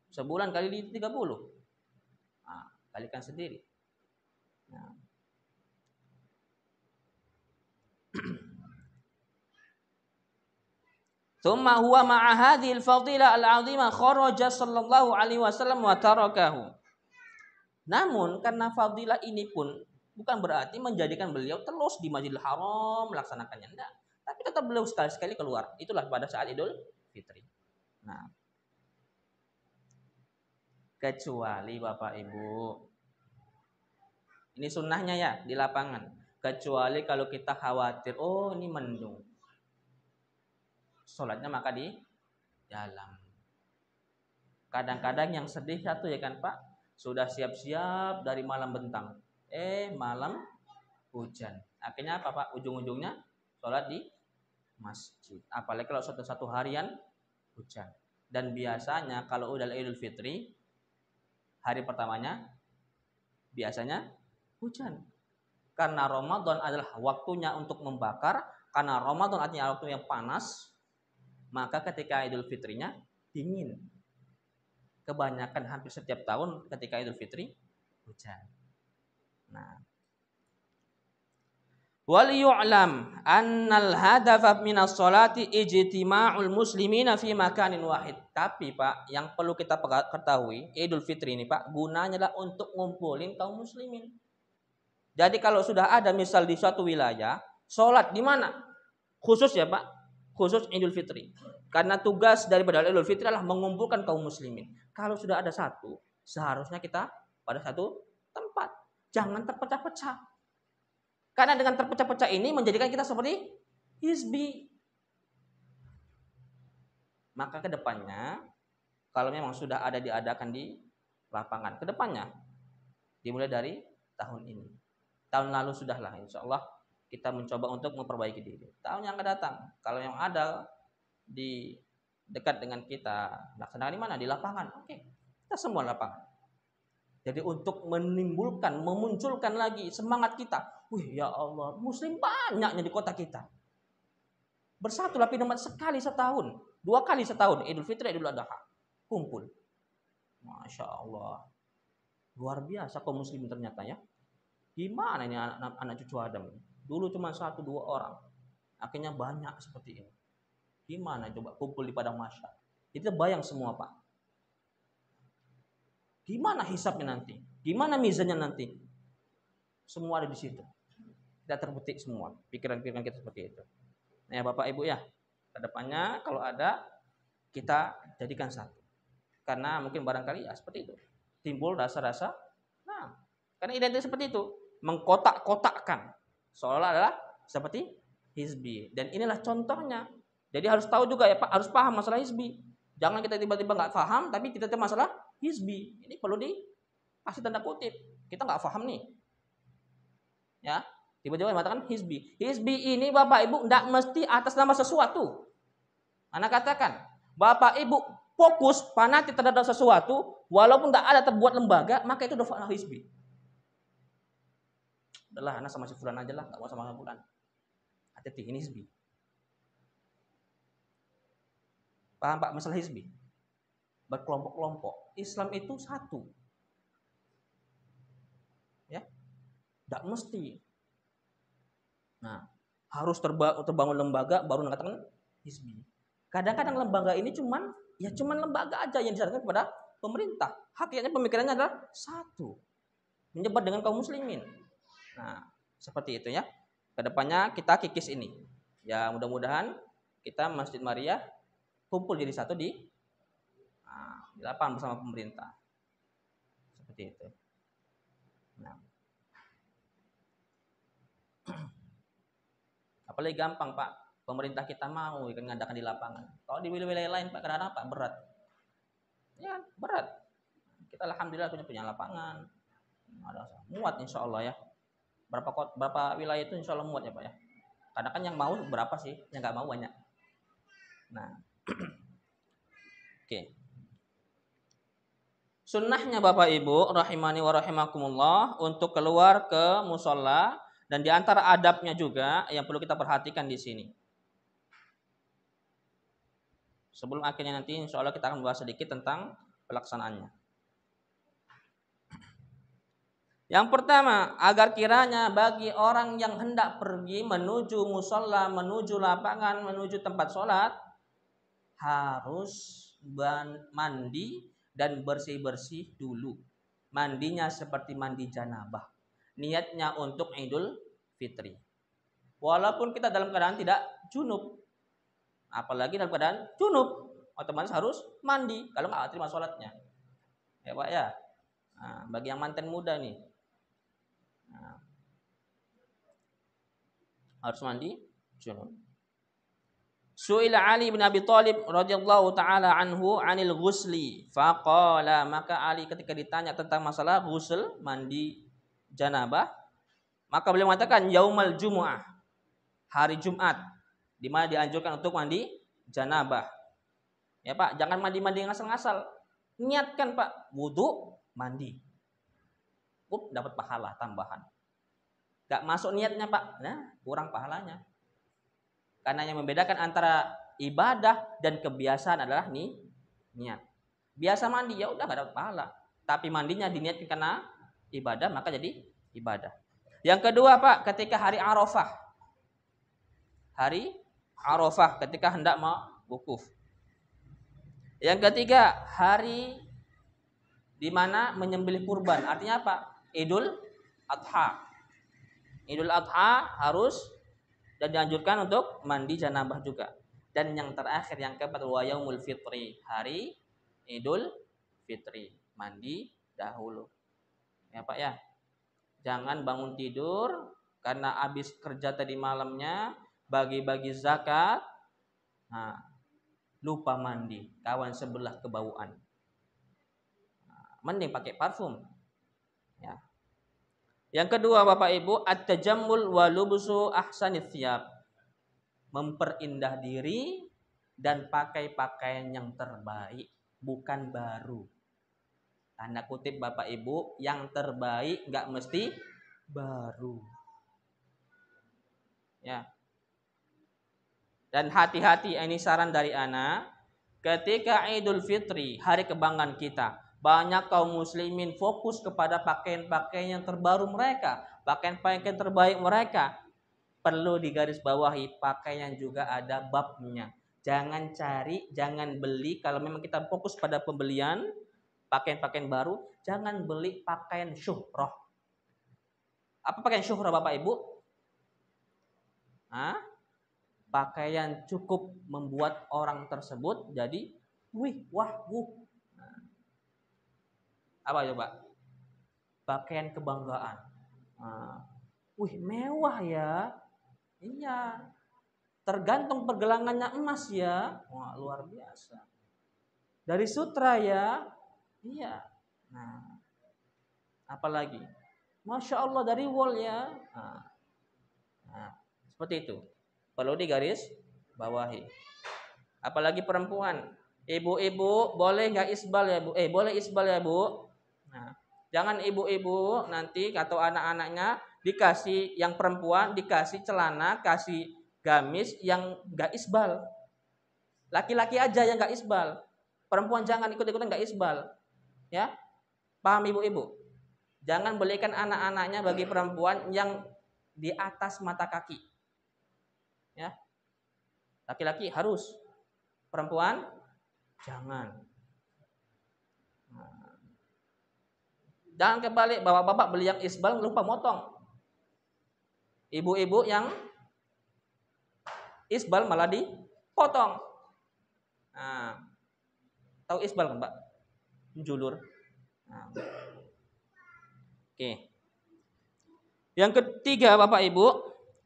Sebulan kali 30. Nah, kalikan sendiri. Nah. Tsumma huwa ma'a hadhil fadilah al-'azimah kharaja sallallahu alaihi wasallam wa tarakahu. Namun karena fadilah ini pun bukan berarti menjadikan beliau terus di Masjidil Haram melaksanakannya, enggak. Tapi tetap beliau sekali-sekali keluar. Itulah pada saat Idul Fitri. Nah, Kecuali Bapak Ibu, ini sunnahnya ya di lapangan. Kecuali kalau kita khawatir, oh ini mendung, sholatnya maka di dalam. Kadang-kadang yang sedih satu ya kan Pak, sudah siap-siap dari malam bentang, malam hujan. Akhirnya apa Pak? Ujung-ujungnya sholat di masjid. Apalagi kalau satu harian hujan. Dan biasanya kalau udah Idul Fitri, hari pertamanya biasanya hujan. Karena Ramadan adalah waktunya untuk membakar, karena Ramadan artinya waktu yang panas, maka ketika Idul Fitrinya dingin. Kebanyakan hampir setiap tahun ketika Idul Fitri hujan. Nah, wal yu'lam annal hadafa minas sholati ijtima'ul muslimina fi makanin wahid. Tapi Pak, yang perlu kita ketahui, Idul Fitri ini Pak, gunanya adalah untuk ngumpulin kaum muslimin. Jadi kalau sudah ada misal di suatu wilayah, sholat di mana? Khusus ya Pak, khusus Idul Fitri. Karena tugas daripada Idul Fitri adalah mengumpulkan kaum muslimin. Kalau sudah ada satu, seharusnya kita pada satu tempat. Jangan terpecah-pecah. Karena dengan terpecah-pecah ini menjadikan kita seperti hizbi. Maka ke depannya, kalau memang sudah ada diadakan di lapangan, ke depannya dimulai dari tahun ini. Tahun lalu sudahlah, insya Allah kita mencoba untuk memperbaiki diri. Tahun yang akan datang, kalau yang ada di dekat dengan kita, laksanakan di mana? Di lapangan. Oke, kita semua lapangan. Jadi untuk menimbulkan, memunculkan lagi semangat kita. Wih ya Allah, muslim banyaknya di kota kita. Bersatulah pindah sekali setahun, 2 kali setahun, Idul Fitri, Idul Adha. Kumpul. Masya Allah. Luar biasa kaum muslim ternyata ya. Gimana ini anak cucu Adam? Dulu cuma 1-2 orang. Akhirnya banyak seperti ini. Gimana coba kumpul di padang mahsyar? Itu bayang semua Pak. Gimana hisabnya nanti? Gimana mizannya nanti? Semua ada di situ. Tidak terbetik semua pikiran-pikiran kita seperti itu. Nah ya Bapak Ibu ya, kedepannya kalau ada kita jadikan satu. Karena mungkin barangkali ya seperti itu. Timbul rasa-rasa, nah karena identitas seperti itu. Mengkotak-kotakkan. Seolah adalah seperti hizbi. Dan inilah contohnya. Jadi harus tahu juga ya Pak, harus paham masalah hizbi. Jangan kita tiba-tiba nggak paham, tapi tidak tahu masalah hizbi. Ini perlu dikasih tanda kutip. Kita nggak paham nih. Ya, tiba-tiba mengatakan hizbi. Hizbi ini Bapak Ibu tidak mesti atas nama sesuatu. Anak katakan, Bapak Ibu fokus fanatik terhadap sesuatu, walaupun tidak ada terbuat lembaga, maka itu udah hizbi. Udahlah, anak sama si fulan aja lah, nggak mau sama fulan. Hati-hati, ini hizbi. Paham Pak masalah hizbi? Berkelompok-kelompok. Islam itu satu. Ya, tidak mesti. Nah, harus terbangun lembaga baru mengatakan hizbi. Kadang-kadang lembaga ini cuman lembaga aja yang disarankan kepada pemerintah. Hakikatnya pemikirannya adalah satu. Menyebar dengan kaum muslimin. Nah, seperti itu ya. Kedepannya kita kikis ini. Ya, mudah-mudahan kita Masjid Maria kumpul jadi satu di lapangan bersama pemerintah. Seperti itu. Nah. Apalagi gampang Pak, pemerintah kita mau ngadakan di lapangan. Kalau di wilayah lain Pak, karena apa? Berat. Ya berat. Kita alhamdulillah punya lapangan. Ada muat insya Allah ya. Berapa wilayah itu insya Allah muat ya Pak ya. Karena kan yang mau berapa sih? Yang nggak mau banyak. Nah, oke. Sunnahnya Bapak Ibu rahimani wa rahimakumullah untuk keluar ke musola, dan di antara adabnya juga yang perlu kita perhatikan di sini. Sebelum akhirnya nanti insya Allah kita akan bahas sedikit tentang pelaksanaannya. Yang pertama, agar kiranya bagi orang yang hendak pergi menuju musola, menuju lapangan, menuju tempat sholat, harus mandi dan bersih-bersih dulu. Mandinya seperti mandi janabah. Niatnya untuk Idul Fitri. Walaupun kita dalam keadaan tidak junub. Apalagi dalam keadaan junub, otomatis harus mandi kalau nggak terima sholatnya. Ya Pak ya. Nah, bagi yang mantan muda nih. Nah, harus mandi junub. Su'ila Ali bin Abi Thalib radhiyallahu taala anhu 'anil ghusli faqala, maka Ali ketika ditanya tentang masalah ghusl, mandi janabah, maka beliau mengatakan yaumal jumu'ah, hari Jumat, di mana dianjurkan untuk mandi janabah. Ya Pak, jangan mandi-mandi ngasal-ngasal. Niatkan Pak, wudu, mandi. Dapat pahala tambahan. Gak masuk niatnya Pak, nah kurang pahalanya. Karena yang membedakan antara ibadah dan kebiasaan adalah niat. Biasa mandi ya udah gak dapat pahala. Tapi mandinya diniatkan karena ibadah, maka jadi ibadah. Yang kedua Pak, ketika hari Arafah. Hari Arafah ketika hendak mau wukuf. Yang ketiga, hari di mana menyembelih kurban. Artinya apa? Idul Adha. Idul Adha harus dan dianjurkan untuk mandi janabah juga. Dan yang terakhir, yang keempat, wa yaumul fitri, hari Idul Fitri, mandi dahulu. Ya Pak ya. Jangan bangun tidur karena habis kerja tadi malamnya, bagi-bagi zakat, nah, lupa mandi, kawan sebelah kebauan. Nah, mending pakai parfum. Ya. Yang kedua Bapak Ibu, at-tajammul wa lubsu ahsanits thiyab. Memperindah diri dan pakai pakaian yang terbaik, bukan baru. Tanda kutip Bapak Ibu, yang terbaik enggak mesti baru. Ya. Dan hati-hati, ini saran dari ana, ketika Idul Fitri, hari kebanggaan kita, banyak kaum muslimin fokus kepada pakaian-pakaian yang terbaru mereka, pakaian-pakaian terbaik mereka. Perlu digarisbawahi, pakaian juga ada babnya. Jangan cari, jangan beli. Kalau memang kita fokus pada pembelian pakaian-pakaian baru, jangan beli pakaian syuhrah. Apa pakaian syuhrah Bapak Ibu? Hah? Pakaian cukup membuat orang tersebut jadi wuh. Apa coba? Pakaian kebanggaan. Mewah ya. Iya. Tergantung pergelangannya emas ya. Wah, luar biasa. Dari sutra ya. Iya. Nah, apalagi? Masya Allah dari wol ya. Nah, seperti itu. Perlu digaris bawahi. Apalagi perempuan. Ibu-ibu boleh nggak isbal ya Bu? Boleh isbal ya Bu. Nah, jangan ibu-ibu nanti atau anak-anaknya dikasih, yang perempuan dikasih celana, kasih gamis yang nggak isbal. Laki-laki aja yang nggak isbal. Perempuan jangan ikut-ikutan nggak isbal. Ya, paham ibu-ibu? Jangan belikan anak-anaknya bagi perempuan yang di atas mata kaki. Ya, laki-laki harus, perempuan jangan. Jangan kebalik, bapak-bapak beli yang isbal lupa motong. Ibu-ibu yang isbal malah dipotong. Nah, tahu isbal kan Pak? Julur. Nah. Oke. Yang ketiga Bapak Ibu,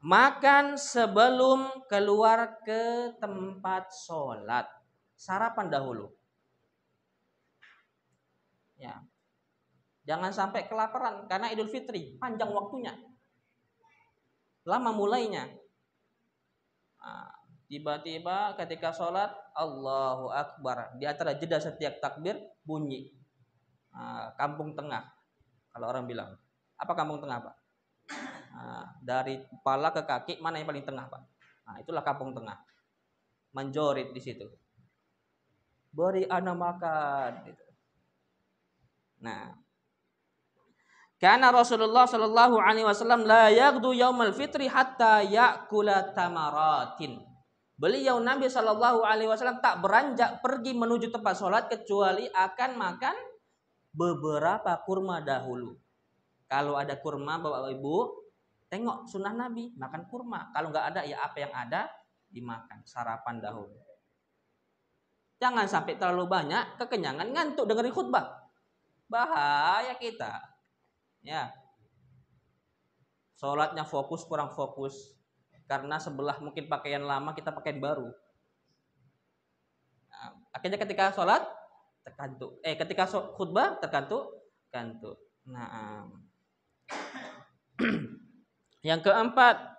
makan sebelum keluar ke tempat sholat. Sarapan dahulu. Ya. Jangan sampai kelaparan karena Idul Fitri, panjang waktunya. Lama mulainya. Nah, tiba-tiba ketika sholat, Allahu Akbar. Di antara jeda setiap takbir, bunyi. Kampung tengah. Kalau orang bilang. Apa kampung tengah Pak? Dari kepala ke kaki, mana yang paling tengah Pak? Nah, itulah kampung tengah. Menjorit di situ. Beri anak makan. Gitu. Nah. Karena Rasulullah Shallallahu Alaihi Wasallam la yaghdu yaumal fitri hatta ya'kula tamaratin. Beliau Nabi Shallallahu Alaihi Wasallam tak beranjak pergi menuju tempat sholat kecuali akan makan beberapa kurma dahulu. Kalau ada kurma Bapak Ibu, tengok sunnah Nabi makan kurma. Kalau nggak ada ya apa yang ada dimakan, sarapan dahulu. Jangan sampai terlalu banyak kekenyangan, ngantuk dengerin khutbah. bahaya kita. Ya, sholatnya fokus kurang fokus karena sebelah mungkin pakaian lama kita pakaian baru. Nah, akhirnya ketika sholat terkantuk, ketika khutbah terkantuk. Nah, yang keempat,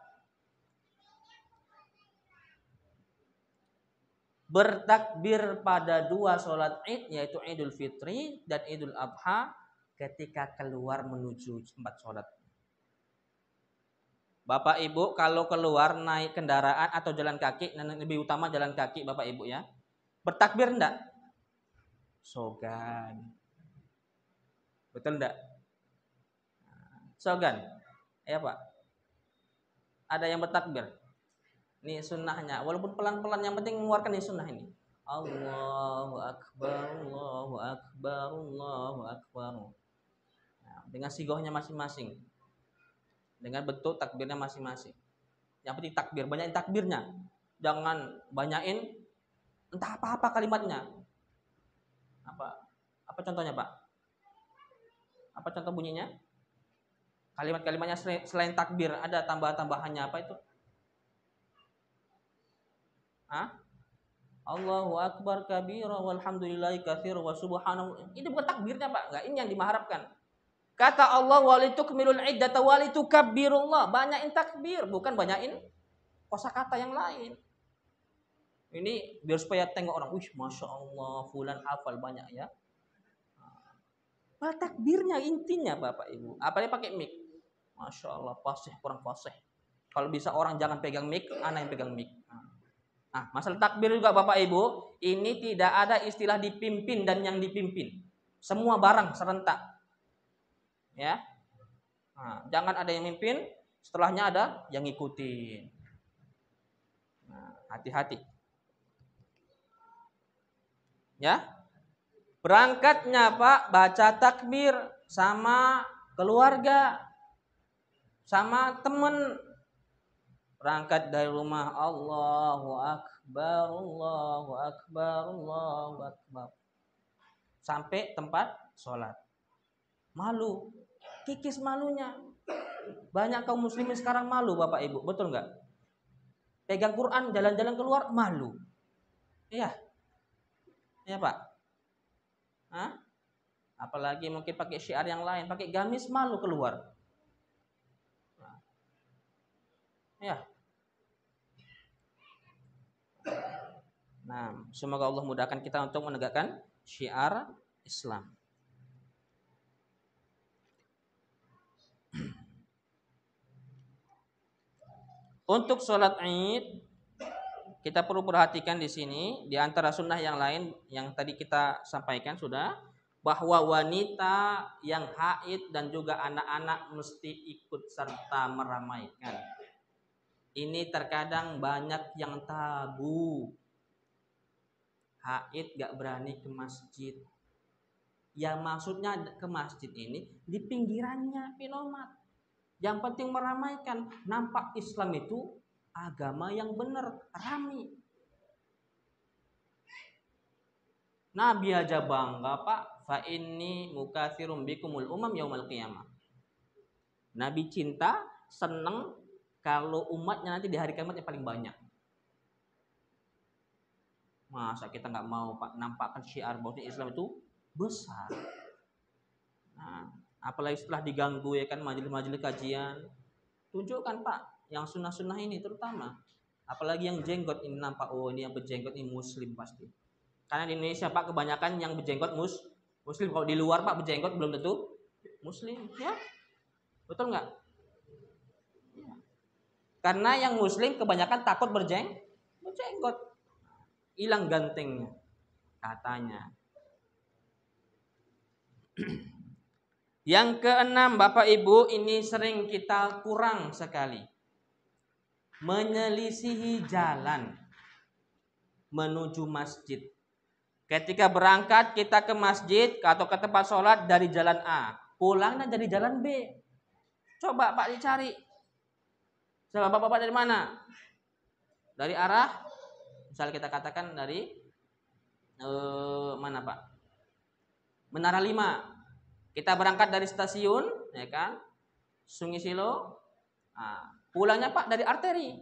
bertakbir pada dua sholat id, yaitu Idul Fitri dan Idul Adha, ketika keluar menuju tempat sholat. Bapak Ibu kalau keluar naik kendaraan atau jalan kaki, lebih utama jalan kaki Bapak Ibu ya, bertakbir enggak? Sogan. Betul enggak? Sogan. Ya Pak. Ada yang bertakbir. Ini sunnahnya. Walaupun pelan-pelan, yang penting mengeluarkan ini sunnah ini. Allahu Akbar, Allahu Akbar, Allahu Akbar. Nah, dengan sigohnya masing-masing. Dengan bentuk takbirnya masing-masing. Yang penting takbir, banyakin takbirnya. Jangan banyakin entah apa-apa kalimatnya. Apa contohnya Pak? Apa contoh bunyinya? Kalimat-kalimatnya selain takbir ada tambahan-tambahannya apa itu? Allahu Akbar kabira walhamdulillahi katsira wa subhanallah. Ini bukan takbirnya Pak, enggak, ini yang diharapkan. Kata Allah walitukmilul iddata walitukabbirullah. Banyakin takbir, bukan banyakin kosakata yang lain. Ini biar supaya tengok orang, wih masya Allah, fulan hafal banyak ya. Takbirnya intinya Bapak Ibu. Apalagi pakai mic. Masya Allah, fasih kurang fasih. Kalau bisa orang jangan pegang mic, anak yang pegang mic. Nah, masalah takbir juga Bapak Ibu, ini tidak ada istilah dipimpin dan yang dipimpin. Semua barang serentak. Ya. Nah, jangan ada yang mimpin, setelahnya ada yang ngikutin. Nah, hati-hati. Ya. Berangkatnya Pak baca takbir sama keluarga, sama teman. Berangkat dari rumah, Allahu Akbar, Allahu Akbar, Allahu Akbar. Sampai tempat sholat. Malu. Kikis malunya. Banyak kaum muslimin sekarang malu Bapak Ibu. Betul nggak? Pegang Quran, jalan-jalan keluar, malu. Iya. Iya Pak. Apalagi mungkin pakai syiar yang lain. Pakai gamis, malu keluar. Ya. Nah, semoga Allah mudahkan kita untuk menegakkan syiar Islam. Untuk sholat Id, kita perlu perhatikan di sini, di antara sunnah yang lain yang tadi kita sampaikan sudah, bahwa wanita yang haid dan juga anak-anak mesti ikut serta meramaikan. Ini terkadang banyak yang tabu. Haid gak berani ke masjid. Yang maksudnya ke masjid ini di pinggirannya pinomat. Yang penting meramaikan. Nampak Islam itu agama yang benar, rami. Nabi aja bangga Pak, fa inni mukatsirum bikumul umam yaumal qiyamah. Nabi cinta, seneng kalau umatnya nanti di hari kiamat yang paling banyak. Masa kita nggak mau Pak nampakkan syiar bahwa Islam itu besar. Nah, apalagi setelah diganggu ya kan majelis-majelis kajian, tunjukkan Pak yang sunnah-sunnah ini terutama. Apalagi yang jenggot ini nampak, oh ini yang berjenggot ini muslim pasti. Karena di Indonesia Pak kebanyakan yang berjenggot muslim. Kalau di luar Pak berjenggot belum tentu muslim, ya betul nggak? Ya. Karena yang muslim kebanyakan takut berjenggot, hilang gantengnya katanya. Yang keenam Bapak Ibu, ini sering kita kurang sekali, menyelisihi jalan menuju masjid. Ketika berangkat kita ke masjid atau ke tempat sholat dari jalan A, pulangnya dari jalan B. Coba Pak dicari. Coba Bapak dari mana? Dari arah, misal kita katakan dari mana Pak? Menara 5. Kita berangkat dari stasiun, ya kan, Sungai Silo, pulangnya Pak dari arteri,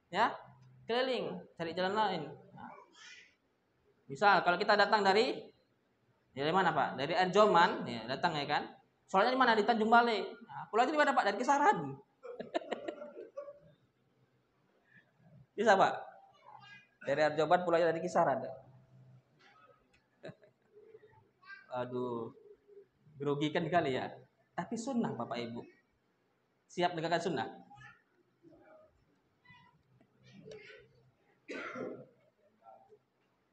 ya, keliling cari jalan lain. Nah, misal kalau kita datang dari mana Pak? Dari Arjoman, ya, datang ya kan. Soalnya di mana? Di Tanjung Balai. Nah, pulangnya di mana Pak? Dari Kisaran. Bisa Pak? Dari Arjoman pulangnya dari Kisaran. Aduh, merugikan kali ya. Tapi sunnah Bapak Ibu. Siap menegakkan sunnah?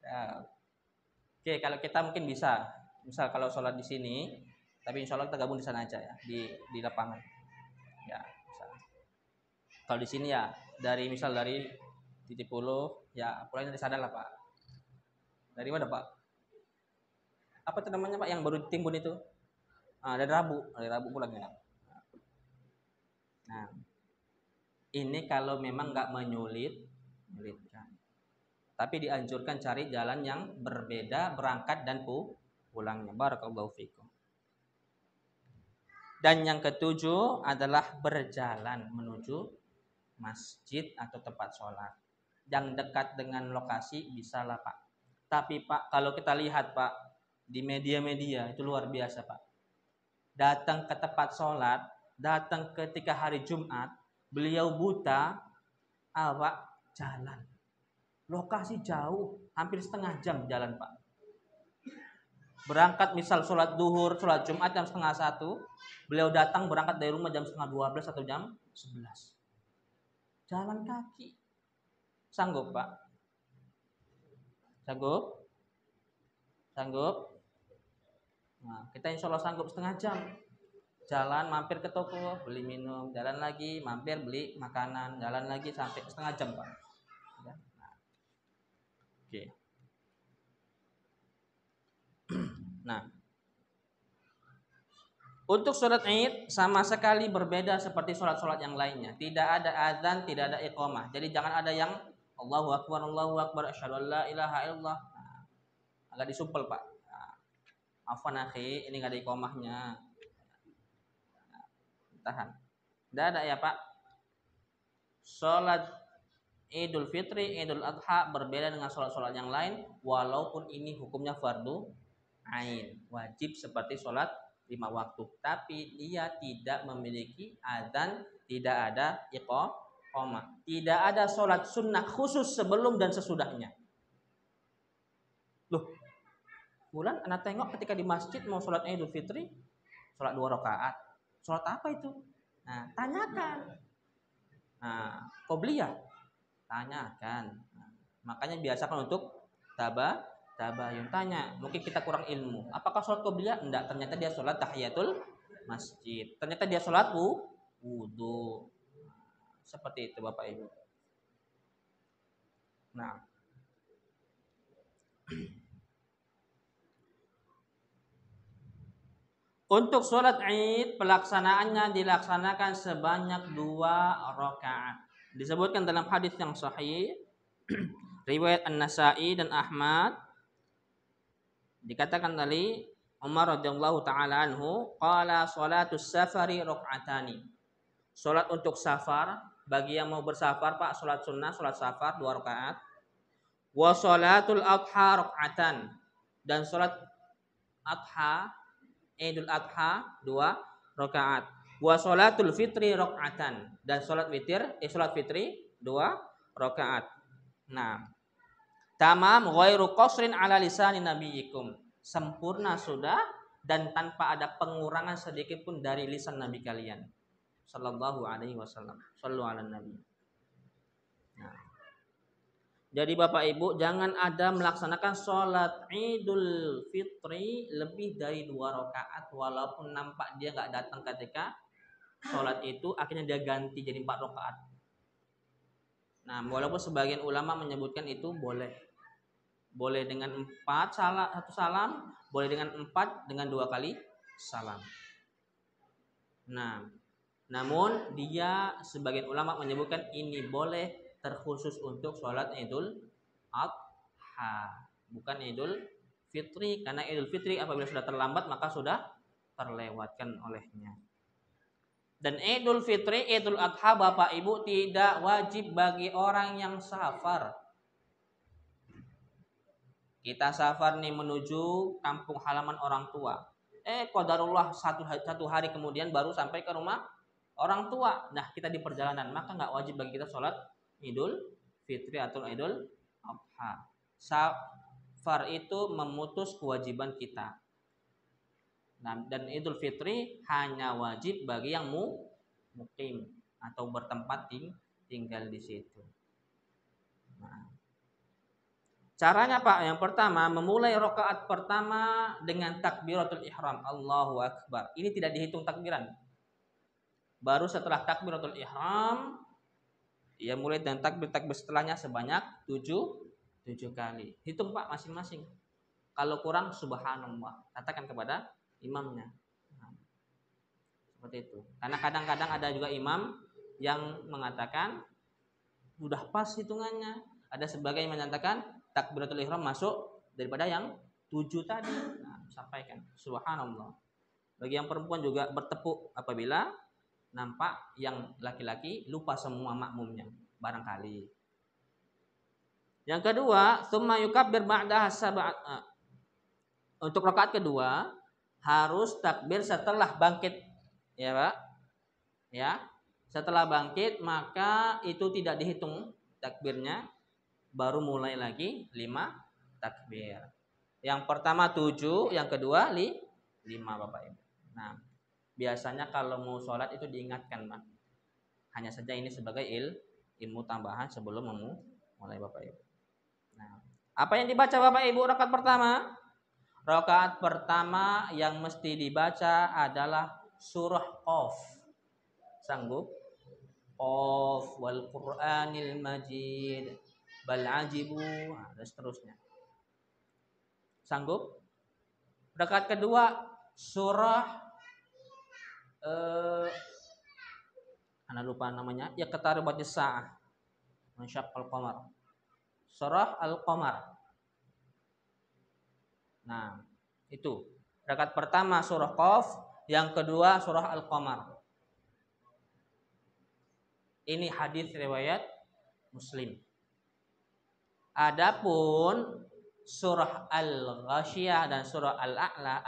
Ya. Oke, kalau kita mungkin bisa. Misal kalau sholat di sini, tapi insya Allah kita gabung di sana aja ya, di lapangan. Ya, bisa. Kalau di sini ya, dari titik puluh, ya pulangnya dari sana lah Pak. Dari mana Pak? Apa itu namanya Pak yang baru ditimbun itu? Dari Rabu pulangnya. Nah, ini kalau memang nggak menyulitkan. Tapi dianjurkan cari jalan yang berbeda berangkat dan pulangnya. Barakallahu fikum. Dan yang ketujuh adalah berjalan menuju masjid atau tempat sholat. Yang dekat dengan lokasi bisa lah Pak. Tapi Pak, kalau kita lihat Pak, di media-media itu luar biasa Pak. Datang ke tempat sholat, datang ketika hari Jumat, beliau buta, Pak, jalan. Lokasi jauh, hampir setengah jam jalan Pak. Berangkat misal sholat duhur, sholat Jumat jam setengah 1, beliau datang berangkat dari rumah jam setengah 12 atau jam 11. Jalan kaki. Sanggup Pak? Sanggup? Sanggup? Nah, kita insya Allah sanggup setengah jam. Jalan mampir ke toko, beli minum, jalan lagi, mampir beli makanan, jalan lagi sampai setengah jam Pak. Ya. Nah. Oke. Nah, untuk sholat Id sama sekali berbeda seperti sholat-sholat yang lainnya. Tidak ada azan, tidak ada iqamah. Jadi jangan ada yang Allahu Akbar, asyhadu an la ilaha illallah. Nah, agak disumpel Pak. Nah, afwan akhi, ini nggak ada iqamahnya. Nah, tahan. Tidak ada ya Pak. Sholat Idul Fitri, Idul Adha berbeda dengan sholat-sholat yang lain, walaupun ini hukumnya fardu ain, wajib seperti sholat 5 waktu, tapi dia tidak memiliki azan, tidak ada iqamah, tidak ada sholat sunnah khusus sebelum dan sesudahnya. Loh, bulan anak tengok ketika di masjid mau sholat Idul Fitri, sholat 2 rakaat, sholat apa itu? Nah, tanyakan. Nah, qobliyah, tanyakan. Nah, makanya biasakan untuk tabayun, tanya. Mungkin kita kurang ilmu. Apakah sholat qobliyah? Enggak. Ternyata dia sholat tahiyatul masjid. Ternyata dia sholat wudu. Seperti itu Bapak Ibu. Nah, untuk sholat Id pelaksanaannya dilaksanakan sebanyak 2 rakaat. Disebutkan dalam hadis yang sahih riwayat An-Nasa'i dan Ahmad, dikatakan dari Umar radhiyallahu taala anhu, qala sholatus safari rakaatani. Salat untuk safar, bagi yang mau bersafar Pak, salat sunnah, salat safar 2 rakaat. Wa sholatul adha rakaatan, dan salat adha, Idul Adha 2 rakaat. Wa sholatul fitri rakaatan, dan salat fitri 2 rakaat. Nah, tamam ghairu qasrin ala lisani nabiyikum. Sempurna sudah dan tanpa ada pengurangan sedikit pun dari lisan nabi kalian. Sallallahu alaihi wasallam. Shallu ala nabi. Nah, jadi Bapak Ibu jangan ada melaksanakan sholat Idul Fitri lebih dari 2 rakaat walaupun nampak dia nggak datang ketika sholat itu, akhirnya dia ganti jadi 4 rakaat. Nah, walaupun sebagian ulama menyebutkan itu boleh dengan 1 salam, boleh dengan 4 dengan 2 kali salam. Nah, namun dia sebagian ulama menyebutkan ini boleh terkhusus untuk sholat Idul Adha, bukan Idul Fitri, karena Idul Fitri apabila sudah terlambat maka sudah terlewatkan olehnya. Dan Idul Fitri, Idul Adha Bapak Ibu tidak wajib bagi orang yang safar. Kita safar nih menuju kampung halaman orang tua. Qadarullah satu hari kemudian baru sampai ke rumah orang tua. Nah, kita di perjalanan, maka nggak wajib bagi kita sholat Idul Fitri atau Idul Adha. Safar itu memutus kewajiban kita. Nah, dan Idul Fitri hanya wajib bagi yang mukim atau bertempat tinggal di situ. Nah, caranya Pak, yang pertama memulai rakaat pertama dengan takbiratul ihram, Allahu Akbar. Ini tidak dihitung takbiran. Baru setelah takbiratul ihram, ya mulai dengan takbir setelahnya sebanyak 7 kali. Hitung Pak masing-masing. Kalau kurang subhanallah, katakan kepada imamnya. Nah, seperti itu. Karena kadang-kadang ada juga imam yang mengatakan sudah pas hitungannya. Ada sebagian yang menyatakan takbiratul ihram masuk daripada yang 7 tadi. Nah, sampaikan subhanallah. Bagi yang perempuan juga bertepuk apabila nampak yang laki-laki lupa semua makmumnya barangkali. Yang kedua, tsumma yukabbir ba'daha sab'a. Untuk rakaat kedua harus takbir setelah bangkit, ya Pak. Ya. Setelah bangkit maka itu tidak dihitung takbirnya, baru mulai lagi 5 takbir. Yang pertama 7, yang kedua 5 Bapak Ibu. Nah, biasanya kalau mau sholat itu diingatkan Pak. Hanya saja ini sebagai ilmu tambahan sebelum mulai Bapak Ibu. Nah, apa yang dibaca Bapak Ibu rakaat pertama? Rakaat pertama yang mesti dibaca adalah surah Qaf. Sanggup? Qaf wal Qur'anil Majid bal ajibu, dan seterusnya. Sanggup? Rakaat kedua surah ana lupa namanya, ya qataribatis saah, mansyaqqal qamar. Surah Al-Qamar. Nah, itu. Rakaat pertama surah Qaf, yang kedua surah Al-Qamar. Ini hadis riwayat Muslim. Adapun surah Al-Ghasyiyah dan surah Al-A'la,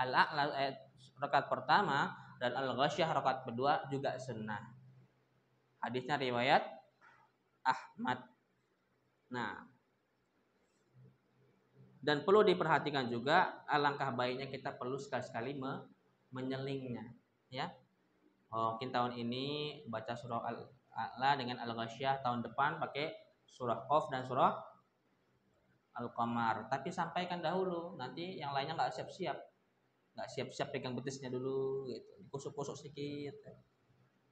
rakaat pertama dan Al-Ghasyiyah rakaat kedua juga sunnah. Hadisnya riwayat Ahmad. Nah, dan perlu diperhatikan juga, alangkah baiknya kita perlu sekali-sekali menyelingnya, ya. Mungkin tahun ini baca surah Al-A'la dengan Al-Ghasyiyah, tahun depan pakai surah Qaf dan surah Al-Qamar. Tapi sampaikan dahulu, nanti yang lainnya nggak siap-siap pegang betisnya dulu, gitu. Kusuk-kusuk sedikit.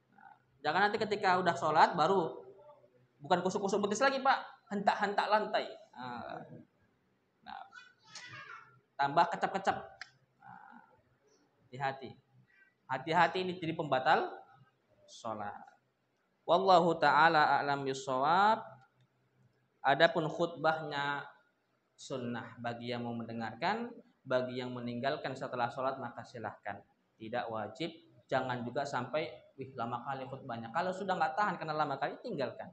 Nah, jangan nanti ketika udah sholat baru bukan kusuk-kusuk betis lagi Pak, hentak-hentak lantai. Nah, tambah kecap-kecap. Nah, hati-hati ini jadi pembatal sholat. Wallahu ta'ala a'lam bishawab. Adapun khutbahnya sunnah bagi yang mau mendengarkan, bagi yang meninggalkan setelah sholat maka silahkan, tidak wajib. Jangan juga sampai lama kali khutbahnya. Kalau sudah nggak tahan karena lama kali, tinggalkan.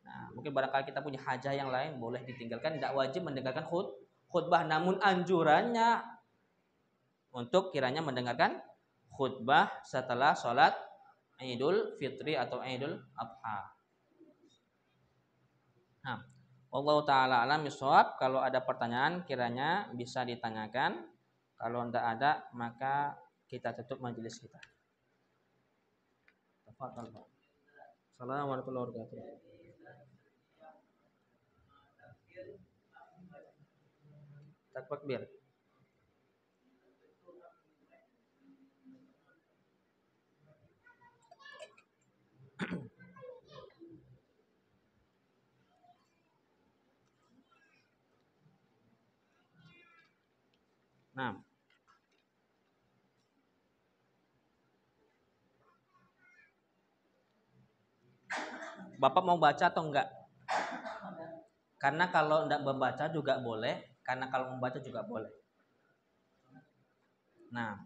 Nah, mungkin barangkali kita punya hajah yang lain, boleh ditinggalkan. Tidak wajib mendengarkan khutbah, namun anjurannya untuk kiranya mendengarkan khutbah setelah sholat Idul Fitri atau Idul Adha. Nah, Allah Ta'ala alam bisawab. Kalau ada pertanyaan kiranya bisa ditanyakan. Kalau tidak ada maka kita tutup majelis kita. Assalamualaikum warahmatullahi wabarakatuh. Takbir. Nah, Bapak mau baca atau enggak? Karena kalau enggak membaca juga boleh, karena kalau membaca juga boleh. Nah,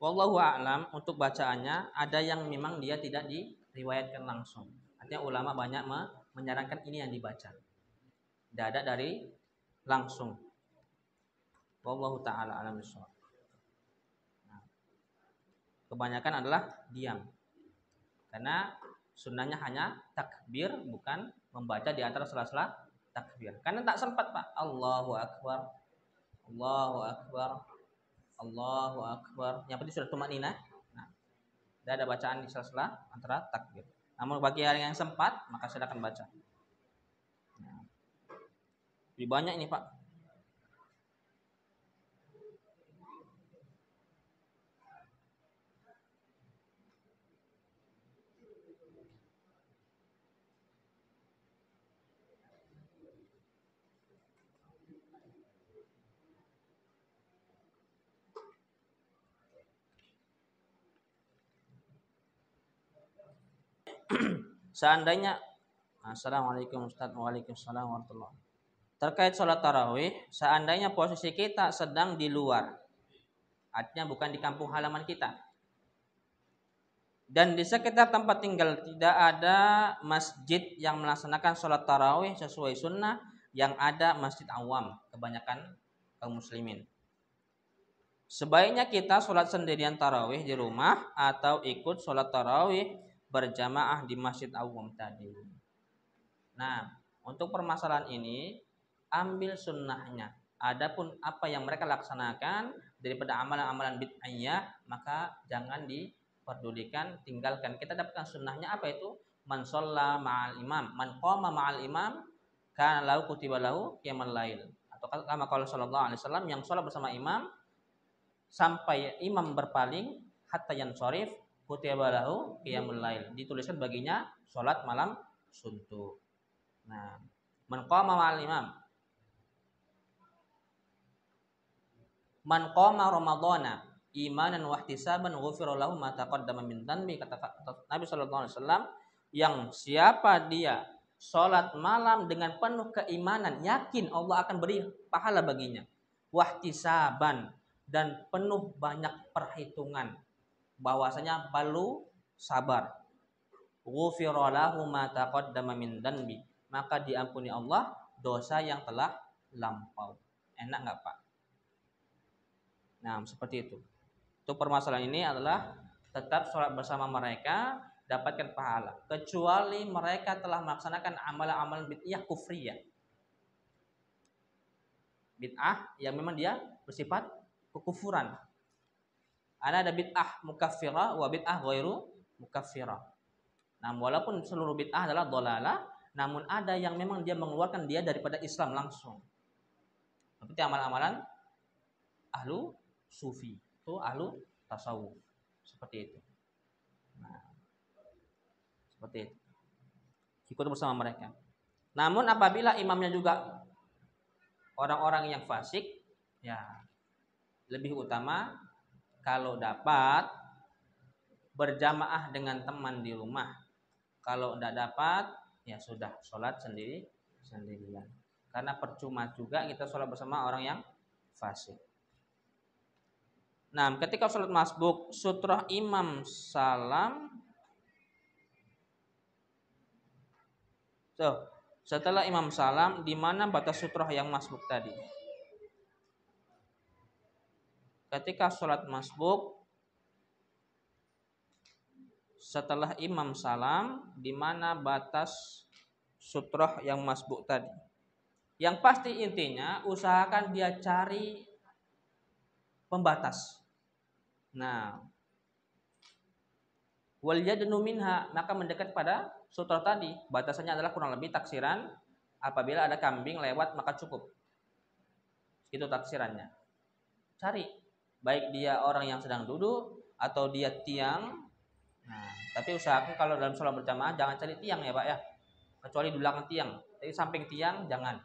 wallahu a'lam, untuk bacaannya ada yang memang dia tidak diriwayatkan langsung. Artinya ulama banyak menyarankan ini yang dibaca. Tidak ada dari langsung. Wallahu taala alam bissawab. Nah, kebanyakan adalah diam. Karena sunnahnya hanya takbir, bukan membaca di antara sela-sela takbir. Karena tak sempat, Pak. Allahu akbar. Allahu akbar. Allahu akbar. Yang penting sudah tumanina. Nah, tidak ada bacaan di sela-sela antara takbir. Namun bagi yang sempat, maka silakan baca. Nah, lebih banyak ini, Pak. Seandainya Assalamualaikum Ustaz. Waalaikumsalam warahmatullahi. Terkait sholat tarawih, seandainya posisi kita sedang di luar, artinya bukan di kampung halaman kita, dan di sekitar tempat tinggal tidak ada masjid yang melaksanakan sholat tarawih sesuai sunnah, yang ada masjid awam, kebanyakan kaum muslimin. Sebaiknya kita sholat sendirian tarawih di rumah atau ikut sholat tarawih berjamaah di masjid awam tadi. Nah, untuk permasalahan ini ambil sunnahnya. Adapun apa yang mereka laksanakan daripada amalan-amalan bid'ah, maka jangan diperdulikan, tinggalkan. Kita dapatkan sunnahnya apa itu? Man shalla ma'al imam, man qama ma'al imam, kana lahu kutiba lahu qiyamul lail. Atau kama qala sallallahu alaihi wasallam, yang sholat bersama imam sampai imam berpaling hatta yansharif, kutiba lahu qiyamul lail, dituliskan baginya sholat malam suntuk. Nah, man qama ma'al imam, man qama ramadhana imanan wa ihtisaban ghufira lahu ma taqaddama min dhanbi, kata Nabi sallallahu alaihi wasallam, yang siapa dia salat malam dengan penuh keimanan, yakin Allah akan beri pahala baginya, wa ihtisaban, dan penuh banyak perhitungan bahwasanya perlu sabar, ghufira lahu ma taqaddama min dhanbi, maka diampuni Allah dosa yang telah lampau. Enak nggak, Pak? Nah, seperti itu. Untuk permasalahan ini adalah tetap sholat bersama mereka, dapatkan pahala, kecuali mereka telah melaksanakan amalan-amalan bid'ah kufriyah. Bid'ah yang memang dia bersifat kekufuran. Ada bid'ah mukaffirah wa bid'ah ghairu mukaffirah. Nah, walaupun seluruh bid'ah adalah dhalalah, namun ada yang memang dia mengeluarkan dia daripada Islam langsung. Seperti amalan-amalan ahlu sufi, itu ahlu tasawuf, seperti itu. Nah, seperti itu. Ikut bersama mereka. Namun apabila imamnya juga orang-orang yang fasik, ya lebih utama kalau dapat berjamaah dengan teman di rumah. Kalau tidak dapat, ya sudah sholat sendirian. Karena percuma juga kita sholat bersama orang yang fasik. Nah, ketika sholat masbuk, sutrah imam salam. Setelah imam salam, di mana batas sutrah yang masbuk tadi? Ketika sholat masbuk, setelah imam salam, di mana batas sutrah yang masbuk tadi? Yang pasti intinya usahakan dia cari pembatas. Nah, wal yadnu minha, maka mendekat pada sutrah tadi. Batasannya adalah kurang lebih taksiran, apabila ada kambing lewat maka cukup. Itu taksirannya. Cari, baik dia orang yang sedang duduk atau dia tiang. Nah, tapi usahakan kalau dalam sholat berjamaah jangan cari tiang ya, Pak ya. Kecuali di belakang tiang. Jadi samping tiang jangan.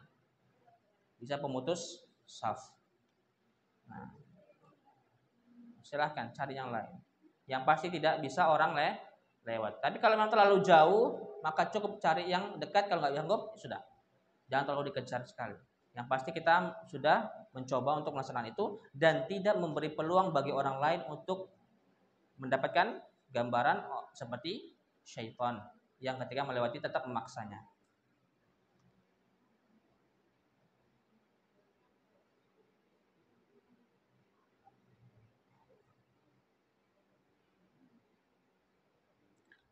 Bisa pemutus shaf. Nah, silahkan cari yang lain. Yang pasti tidak bisa orang lewat. Tapi kalau memang terlalu jauh, maka cukup cari yang dekat. Kalau nggak sanggup, sudah. Jangan terlalu dikejar sekali. Yang pasti kita sudah mencoba untuk melaksanakan itu dan tidak memberi peluang bagi orang lain untuk mendapatkan gambaran seperti syaitan yang ketika melewati tetap memaksanya.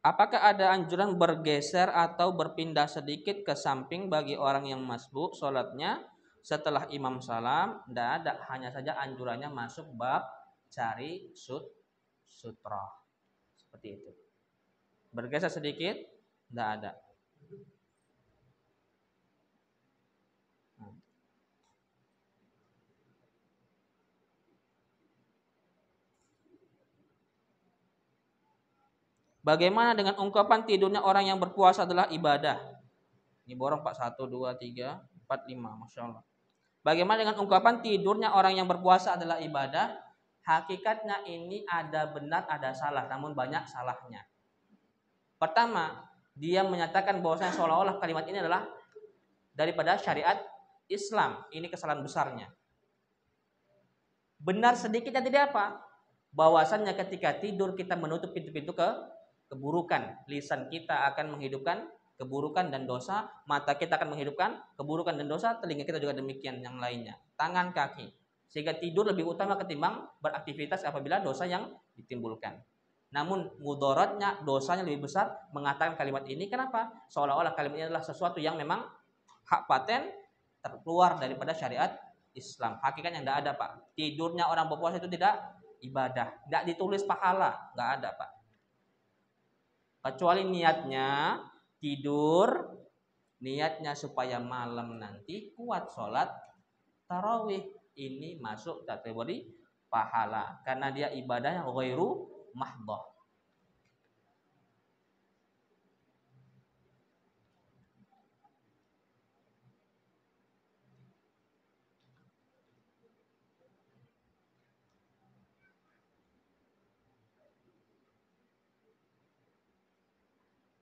Apakah ada anjuran bergeser atau berpindah sedikit ke samping bagi orang yang masbuk sholatnya setelah imam salam? Tidak ada, hanya saja anjurannya masuk bab cari sutra. Seperti itu. Bergeser sedikit, tidak ada. Bagaimana dengan ungkapan tidurnya orang yang berpuasa adalah ibadah? Ini borong Pak, 1, 2, 3, 4, 5. Masya Allah. Bagaimana dengan ungkapan tidurnya orang yang berpuasa adalah ibadah? Hakikatnya ini ada benar, ada salah, namun banyak salahnya. Pertama, dia menyatakan bahwasanya seolah-olah kalimat ini adalah daripada syariat Islam. Ini kesalahan besarnya. Benar sedikitnya tidak apa? Bahwasannya ketika tidur kita menutup pintu-pintu keburukan. Lisan kita akan menghidupkan keburukan dan dosa, mata kita akan menghidupkan keburukan dan dosa, telinga kita juga demikian yang lainnya. Tangan, kaki. Sehingga tidur lebih utama ketimbang beraktivitas apabila dosa yang ditimbulkan. Namun mudaratnya, dosanya lebih besar mengatakan kalimat ini. Kenapa? Seolah-olah kalimat ini adalah sesuatu yang memang hak paten terkeluar daripada syariat Islam. Hakikatnya tidak ada, Pak. Tidurnya orang berpuasa itu tidak ibadah, tidak ditulis pahala, nggak ada, Pak. Kecuali niatnya tidur, niatnya supaya malam nanti kuat sholat tarawih. Ini masuk kategori pahala karena dia ibadah yang ghairu mahdhah.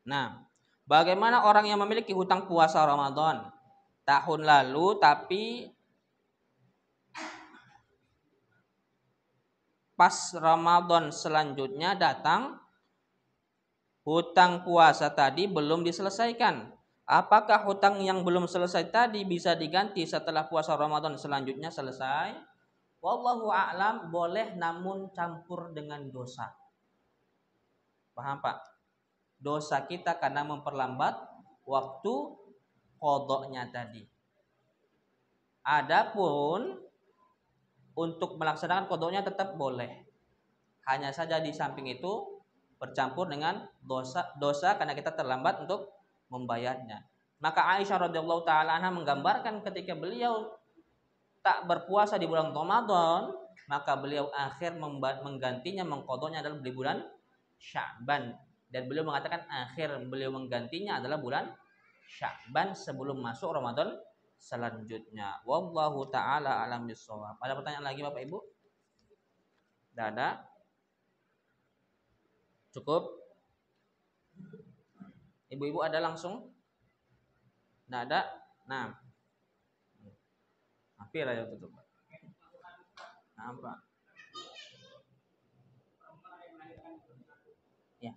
Nah, bagaimana orang yang memiliki hutang puasa Ramadan tahun lalu tapi pas Ramadan selanjutnya datang hutang puasa tadi belum diselesaikan. Apakah hutang yang belum selesai tadi bisa diganti setelah puasa Ramadan selanjutnya selesai? Wallahu a'lam, boleh namun campur dengan dosa. Paham, Pak? Dosa kita karena memperlambat waktu qadanya tadi. Adapun untuk melaksanakan qadanya tetap boleh. Hanya saja di samping itu bercampur dengan dosa karena kita terlambat untuk membayarnya. Maka Aisyah radhiyallahu taala anha menggambarkan ketika beliau tak berpuasa di bulan Ramadan, maka beliau akhir menggantinya mengqadanya adalah di bulan Sya'ban. Dan beliau mengatakan akhir beliau menggantinya adalah bulan Sya'ban sebelum masuk Ramadan selanjutnya. Wallahu taala alam bissawab. Ada pertanyaan lagi Bapak Ibu? Tidak ada? Cukup? Ibu-ibu ada langsung? Tidak ada? Nah. Hampir aja tutup. Nah, Pak. Ya.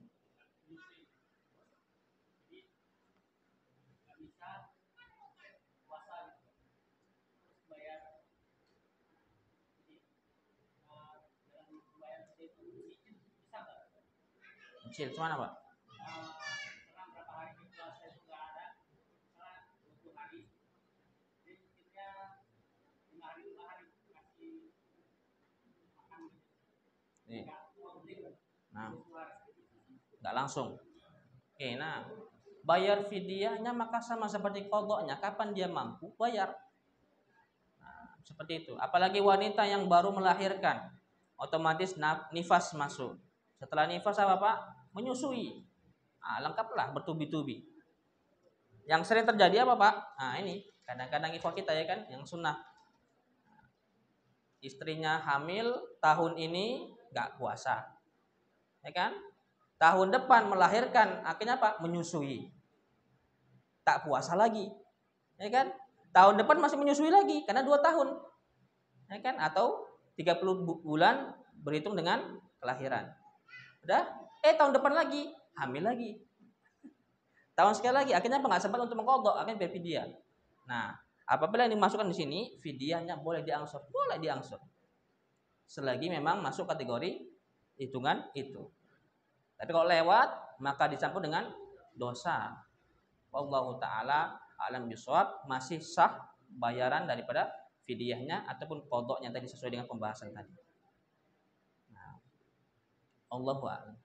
Kecil, cuman apa? Nih. Nah, nggak langsung. Oke, nah bayar fidyahnya maka sama seperti qadanya. Kapan dia mampu bayar? Nah, seperti itu. Apalagi wanita yang baru melahirkan, otomatis nifas masuk. Setelah nifas apa Pak? Menyusui. Nah, lengkaplah bertubi-tubi. Yang sering terjadi apa Pak? Nah ini kadang-kadang ikhwah kita ya kan, yang sunnah. Istrinya hamil tahun ini nggak puasa, ya kan? Tahun depan melahirkan, akhirnya Pak menyusui, tak puasa lagi. Ya kan? Tahun depan masih menyusui lagi karena 2 tahun. Ya kan? Atau 30 bulan berhitung dengan kelahiran. Udah, tahun depan lagi hamil lagi. Tahun sekali lagi, akhirnya nggak sempat untuk mengkodok, akhirnya berfidyah. Nah, apabila yang dimasukkan di sini, fidyahnya boleh diangsur, selagi memang masuk kategori hitungan itu. Tapi kalau lewat, maka dicampur dengan dosa. Wallahu taala alam bisawab, masih sah bayaran daripada fidyahnya ataupun kodoknya tadi sesuai dengan pembahasan tadi. Nah, Allahu a'lam.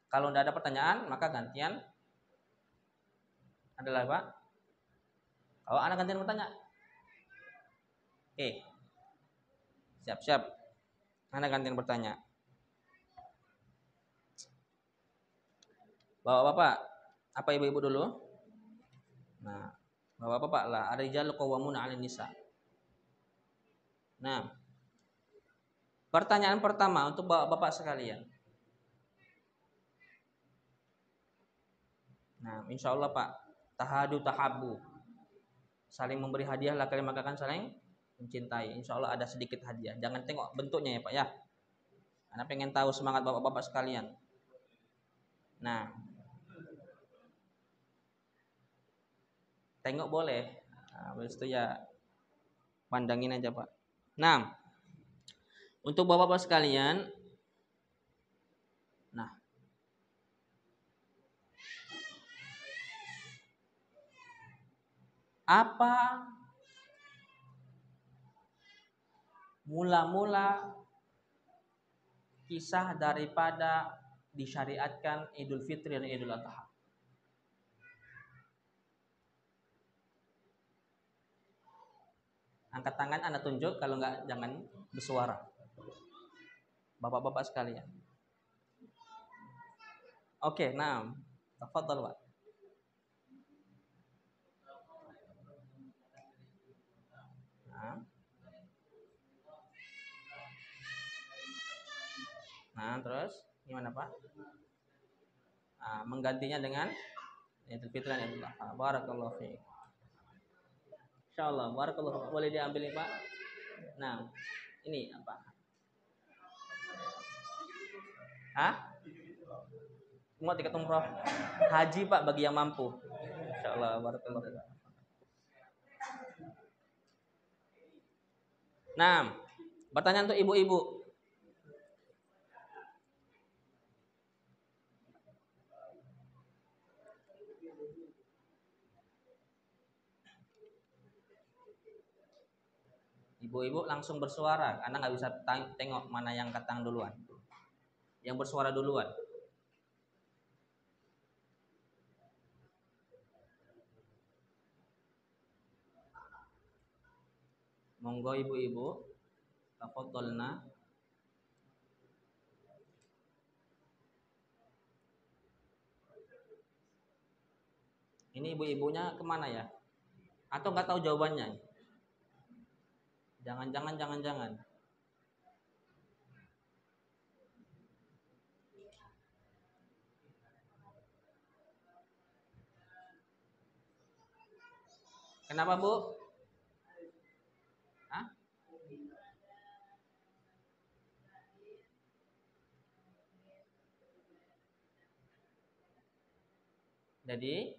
Kalau tidak ada pertanyaan, maka gantian adalah Pak. Kalau anak gantian bertanya. Oke. Siap-siap. Anak gantian bertanya. Bapak-bapak, apa ibu-ibu dulu? Nah, bapak-bapak lah, ar-rijalu qawwamuna 'alan nisa. Nah, pertanyaan pertama untuk bapak-bapak sekalian. Nah, insya Allah Pak, tahadu tahabu, saling memberi hadiah lah kalian maka akan saling mencintai. Insya Allah ada sedikit hadiah. Jangan tengok bentuknya ya Pak ya. Anda pengen tahu semangat bapak-bapak sekalian. Nah, tengok boleh. Nah, habis itu ya pandangin aja Pak. Nah, untuk bapak-bapak sekalian, nah, apa mula-mula kisah daripada disyariatkan Idul Fitri dan Idul Adha? Angkat tangan, Anda tunjuk, kalau enggak jangan bersuara. Bapak-bapak sekalian. Oke, nah, tafadhal Pak. Nah, terus gimana Pak? Nah, menggantinya dengan Idul Fitri dan Idul Adha. Barakallahu fiik. Insyaallah, barakallahu. Boleh diambil nih Pak. Nah, ini apa? Hah? Semua tiket umroh. Haji Pak bagi yang mampu. Insyaallah, barakallahu fiik. Nah, pertanyaan untuk ibu-ibu. Ibu-ibu langsung bersuara, Anda nggak bisa tengok mana yang katang duluan. Yang bersuara duluan. Monggo ibu-ibu, tafadhalna. Ini ibu-ibunya kemana ya? Atau nggak tahu jawabannya? Jangan. Kenapa Bu? Hah? Jadi,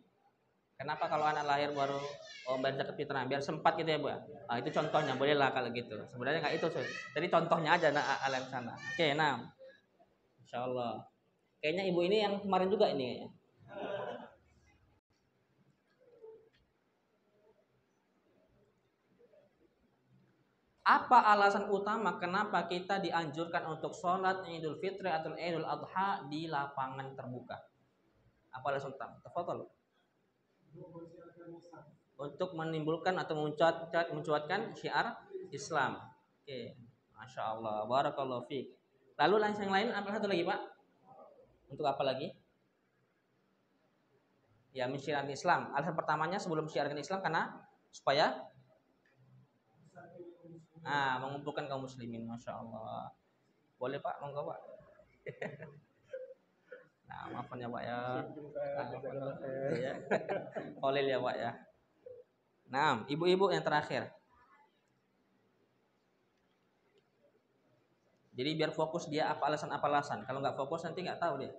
kenapa kalau anak lahir baru bayar zakat fitrah biar sempat gitu ya Bu? Ah, itu contohnya, bolehlah kalau gitu. Sebenarnya nggak itu, jadi contohnya aja alam sana. Oke, nah, insyaallah. Kayaknya ibu ini yang kemarin juga ini kayaknya. Apa alasan utama kenapa kita dianjurkan untuk sholat Idul Fitri atau Idul Adha di lapangan terbuka? Apa alasan utama? Tafadhol. Untuk menimbulkan atau mencuatkan syiar Islam. Oke, masya Allah, barakallahu fiik. Lalu yang lain apa satu lagi Pak? Untuk apa lagi? Ya, mensyiarkan Islam. Alasan pertamanya sebelum mensyiarkan Islam karena supaya mengumpulkan kaum muslimin, masya Allah. Boleh Pak, monggo Pak. Nah, maafkan ya Pak ya. Ya. Kolil ya Pak ya. Nah, ibu-ibu yang terakhir. Jadi biar fokus dia apa alasan. Kalau nggak fokus nanti nggak tahu dia.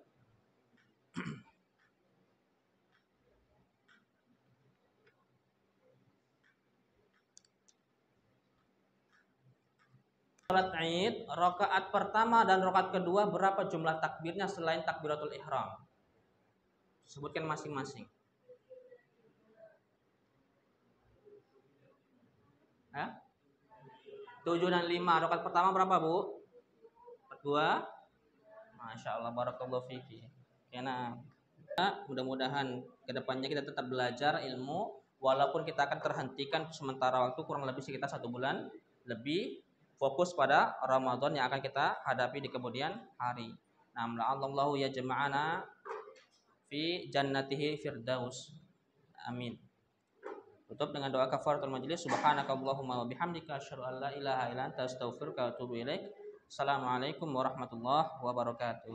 Salat Id, rakaat pertama dan rakaat kedua berapa jumlah takbirnya selain takbiratul ihram? Sebutkan masing-masing. 7 dan 5. Rakaat pertama berapa, Bu? 2. Masya Allah, barakallahu fiki. Karena mudah-mudahan kedepannya kita tetap belajar ilmu, walaupun kita akan terhentikan sementara waktu kurang lebih sekitar 1 bulan lebih, fokus pada Ramadan yang akan kita hadapi di kemudian hari. Nah, la'allahu ya jama'ana fi jannatihi firdaus. Amin. Tutup dengan doa kafaratul majlis. Subhanakallahumma wa bihamdika asyhadu an la ilaha illa anta astaghfiruka wa atubu ilaik. Assalamualaikum warahmatullahi wabarakatuh.